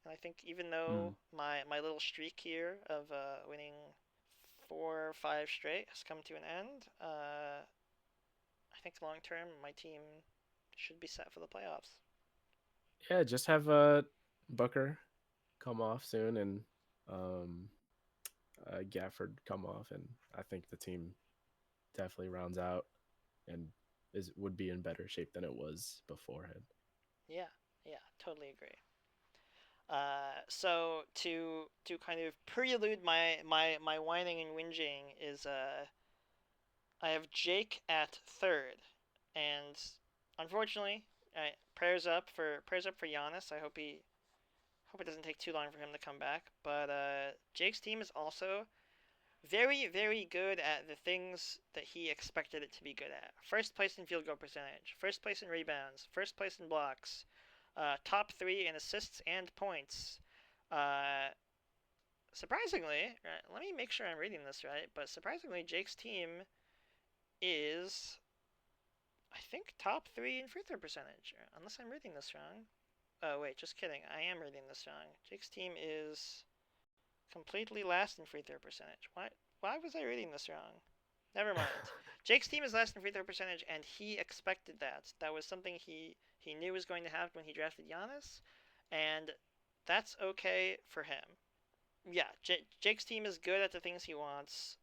And I think even though Mm. my little streak here of winning 4 or 5 straight has come to an end, I think long term my team should be set for the playoffs. Yeah, just have Booker come off soon and um, Gafford come off, and I think the team definitely rounds out and would be in better shape than it was beforehand. Yeah, yeah, totally agree. So to kind of prelude my whining and whinging is I have Jake at third, and unfortunately, prayers up for Giannis. I hope it doesn't take too long for him to come back. But Jake's team is also very very good at the things that he expected it to be good at. First place in field goal percentage, first place in rebounds, first place in blocks, top three in assists and points. Uh, Surprisingly, right, let me make sure I'm reading this right. But surprisingly, Jake's team is I think top three in free throw percentage, unless I'm reading this wrong. Oh wait, just kidding. I am reading this wrong. Jake's team is completely last in free throw percentage. Why was I reading this wrong? Never mind. Jake's team is last in free throw percentage, and he expected that. That was something he knew was going to happen when he drafted Giannis, and that's okay for him. Yeah, Jake's team is good at the things he wants.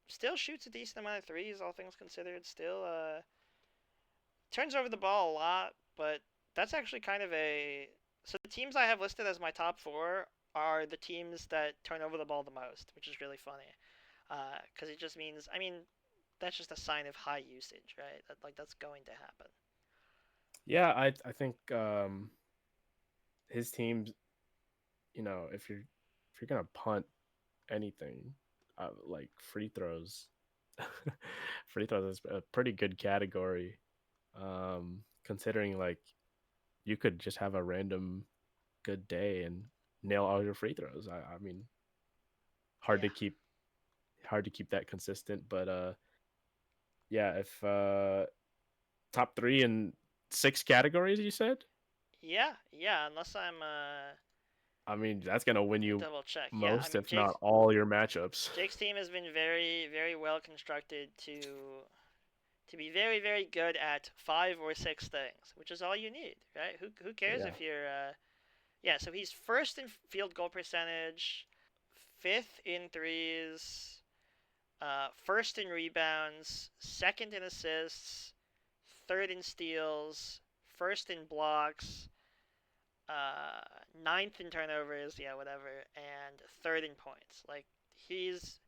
Still shoots a decent amount of threes, all things considered. Still, turns over the ball a lot, but that's actually kind of a. So the teams I have listed as my top four are the teams that turn over the ball the most, which is really funny. Because it just means, I mean, that's just a sign of high usage, right? That's going to happen. Yeah, I think his team's, if you're gonna punt anything, like free throws, free throws is a pretty good category. Considering like you could just have a random good day and nail all your free throws. I mean, hard Yeah, to keep hard to keep that consistent, but yeah, if top three in six categories, you said. yeah, yeah. Unless I mean, that's gonna win let me you double check. Yeah, I most, mean if not all, your matchups. Jake's team has been very very well constructed to be very very good at 5 or 6 things, which is all you need, right? Who cares Yeah, if you're yeah, so he's first in field goal percentage, fifth in threes, first in rebounds, second in assists, third in steals, first in blocks, uh, ninth in turnovers, yeah, whatever, and third in points. Like he's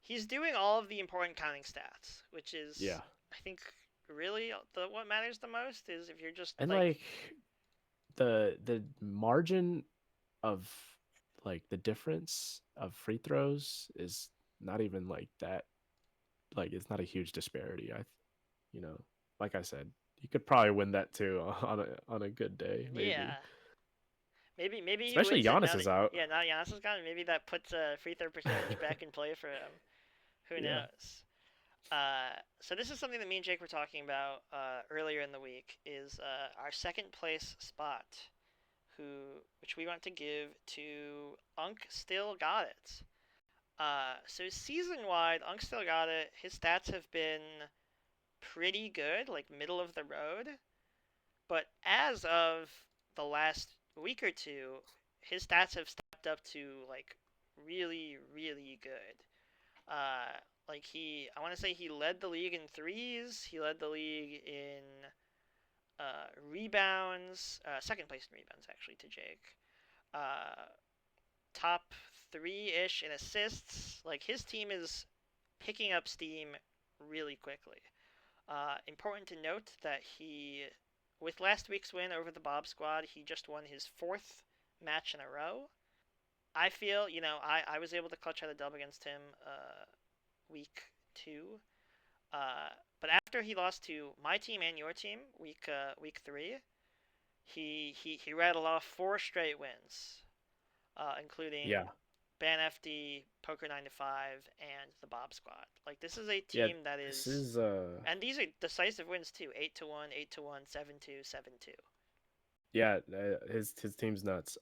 he's doing all of the important counting stats, which is yeah, I think really what matters the most is if you're just and like like the margin of like the difference of free throws is not even like that. Like it's not a huge disparity. You know, like I said, you could probably win that too on a good day, maybe. yeah. Maybe he Especially wins it Giannis now that is out. yeah now Giannis is gone. Maybe that puts free throw percentage back in play for him. Who Yeah, knows? So this is something that me and Jake were talking about earlier in the week. Is our second place spot, which we want to give to Unk. Still got it. So season wide, Unk still got it. His stats have been pretty good, like middle of the road. But as of the last week or two, his stats have stepped up to like really, really good. Uh, I want to say he led the league in threes. He led the league in rebounds. Second place in rebounds, actually, to Jake. Uh, Top three ish in assists. Like his team is picking up steam really quickly. Important to note that with last week's win over the Bob Squad, he just won his fourth match in a row. I feel, I was able to clutch out a dub against him week two. Uh, but after he lost to my team and your team week three, he rattled off 4 straight wins, including yeah. Ban FD, Poker 9 to 5, and the Bob Squad. Like this is a Yeah, team that this is, is and these are decisive wins too. 8-1, 8-1, 7-2, 7-2. yeah, his team's nuts.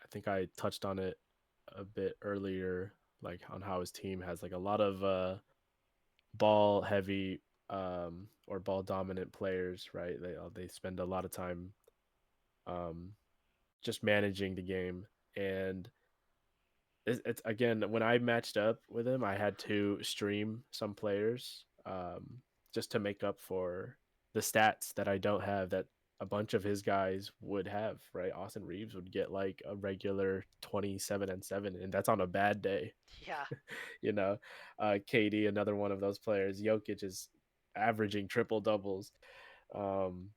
I think I touched on it a bit earlier, like on how his team has like a lot of ball heavy or ball dominant players, right? They spend a lot of time um just managing the game. And it's again, when I matched up with him, I had to stream some players just to make up for the stats that I don't have that a bunch of his guys would have, right? Austin Reeves would get like a regular 27-7, and that's on a bad day. Yeah, you know, KD, another one of those players. Jokic is averaging triple doubles. Um,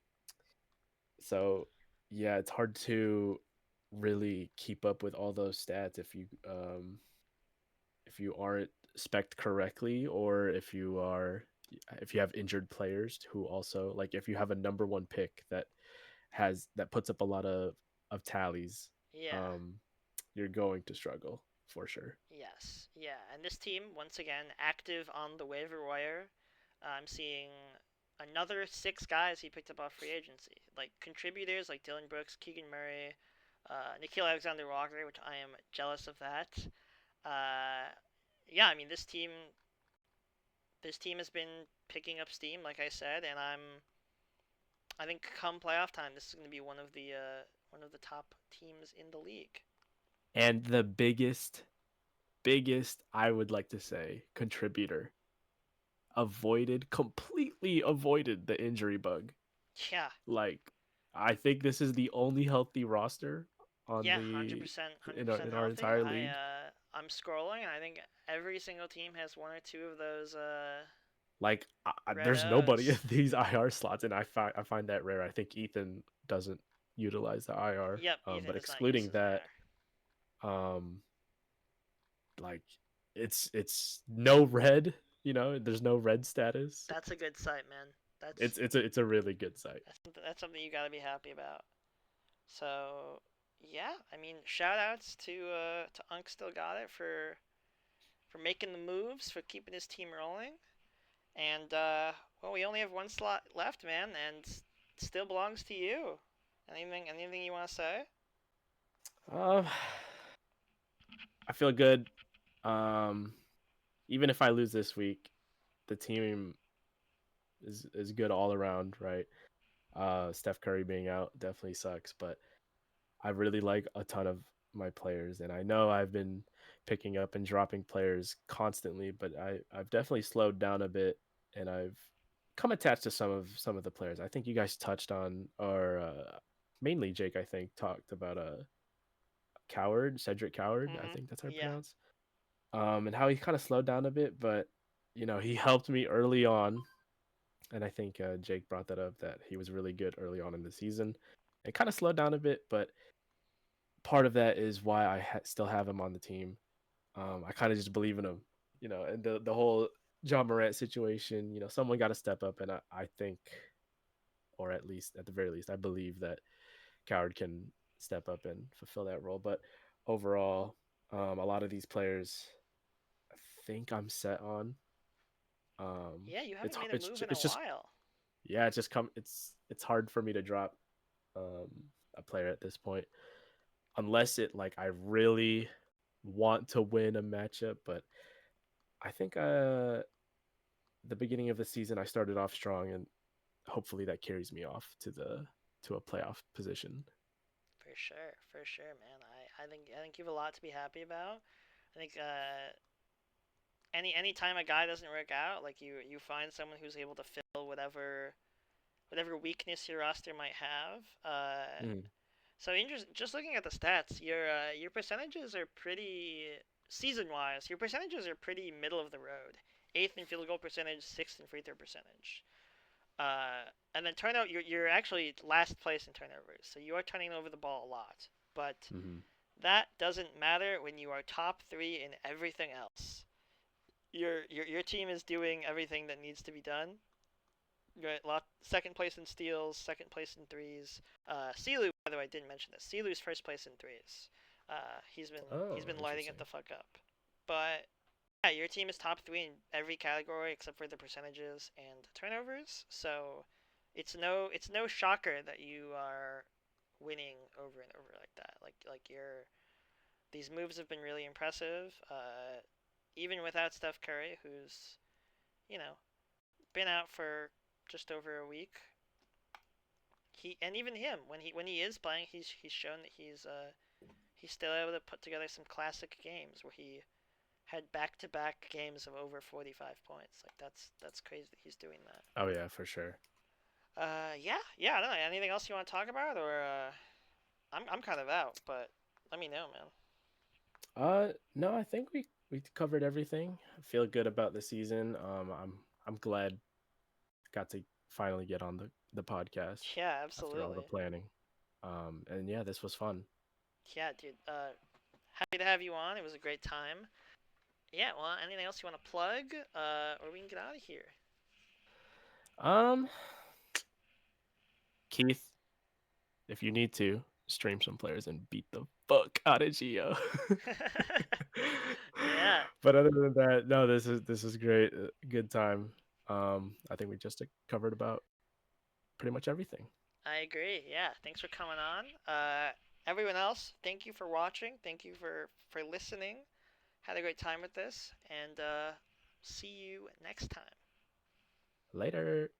so yeah, it's hard to really keep up with all those stats if you aren't spec'd correctly, or if you have injured players who also, like, if you have a number one pick that puts up a lot of tallies, yeah, um, you're going to struggle for sure. yes, yeah. And this team, once again, active on the waiver wire. I'm seeing another 6 guys he picked up off free agency, like contributors like Dylan Brooks, Keegan Murray, Nikhil Alexander-Walker, which I am jealous of that. Uh, yeah, I mean this team has been picking up steam, like I said, and I think come playoff time, this is going to be one of the top teams in the league. And the biggest, I would like to say, contributor completely avoided the injury bug. Yeah, Like, I think this is the only healthy roster on yeah, the 100%, in 100% our healthy. entire league. I'm scrolling, and I think every single team has one or two of those Like, red there's nobody in O's. these IR slots, and I find that rare. I think Ethan doesn't utilize the IR, Yep, but Ethan does not use excluding his that, IR. um, like it's no red. There's no red status. That's a good sight, man. That's It's a really good site. that's something you got to be happy about. So, yeah, I mean, shout outs to Unk Still Got It for making the moves, for keeping his team rolling. And well, we only have one slot left, man, and still belongs to you. Anything you want to say? Um, I feel good. Um, Even if I lose this week, the team is good all around, right? Steph Curry being out definitely sucks, but I really like a ton of my players, and I know I've been picking up and dropping players constantly, but I've definitely slowed down a bit, and I've come attached to some of the players. I think you guys touched on, or mainly Jake, I think, talked about Cedric Coward. I Mm-hmm. think that's how I Yeah, pronounce. And how he kind of slowed down a bit, but he helped me early on, and I think Jake brought that up, that he was really good early on in the season. It kind of slowed down a bit, but part of that is why I still have him on the team. I kind of just believe in him, and the whole John Morant situation. Someone got to step up, and I think, or at the very least, I believe that Coward can step up and fulfill that role. But overall, a lot of these players, I think I'm set on. yeah. You It's haven't made a it's move in a it's just while. yeah, it's hard for me to drop um, a player at this point, unless it like I really want to win a matchup. But I think the beginning of the season I started off strong, and hopefully that carries me off to a playoff position. For sure, man. I think you have a lot to be happy about. I think any time a guy doesn't work out, like you find someone who's able to fill whatever weakness your roster might have. Mm. So just looking at the stats, your percentages are pretty season wise. Your percentages are pretty middle of the road. Eighth in field goal percentage, sixth in free throw percentage. And then turnout, you're actually last place in turnovers, so you are turning over the ball a lot. But Mm-hmm. that doesn't matter when you are top three in everything else. Your team is doing everything that needs to be done. You're at second place in steals, second place in threes. Silu, by the way, I didn't mention this. Silu's first place in threes. He's Oh, been lighting it interesting. the fuck up. But yeah, your team is top three in every category except for the percentages and turnovers. So it's no shocker that you are winning over and over like that. Like these moves have been really impressive. Even without Steph Curry, who's you know been out for just over a week. Even him when he is playing, he's shown that he's still able to put together some classic games where he had back-to-back games of over 45 points. Like that's crazy that he's doing that. Oh yeah, for sure. Yeah. I don't know. Anything else you want to talk about, or I'm kind of out, but let me know, man. No, I think we covered everything. I feel good about the season. I'm glad got to finally get on the podcast Yeah, after all the absolutely. planning. And yeah, this was fun. Yeah, dude. Happy to have you on. It was a great time. Yeah. Well, anything else you want to plug, or we can get out of here. Um, Keith, if you need to stream some players and beat the fuck out of Geo. Yeah, But other than that, no, this is great. Good time. I think we just covered about pretty much everything. I agree. Yeah, thanks for coming on. Everyone else, thank you for watching. Thank you for listening. Had a great time with this, and see you next time. Later.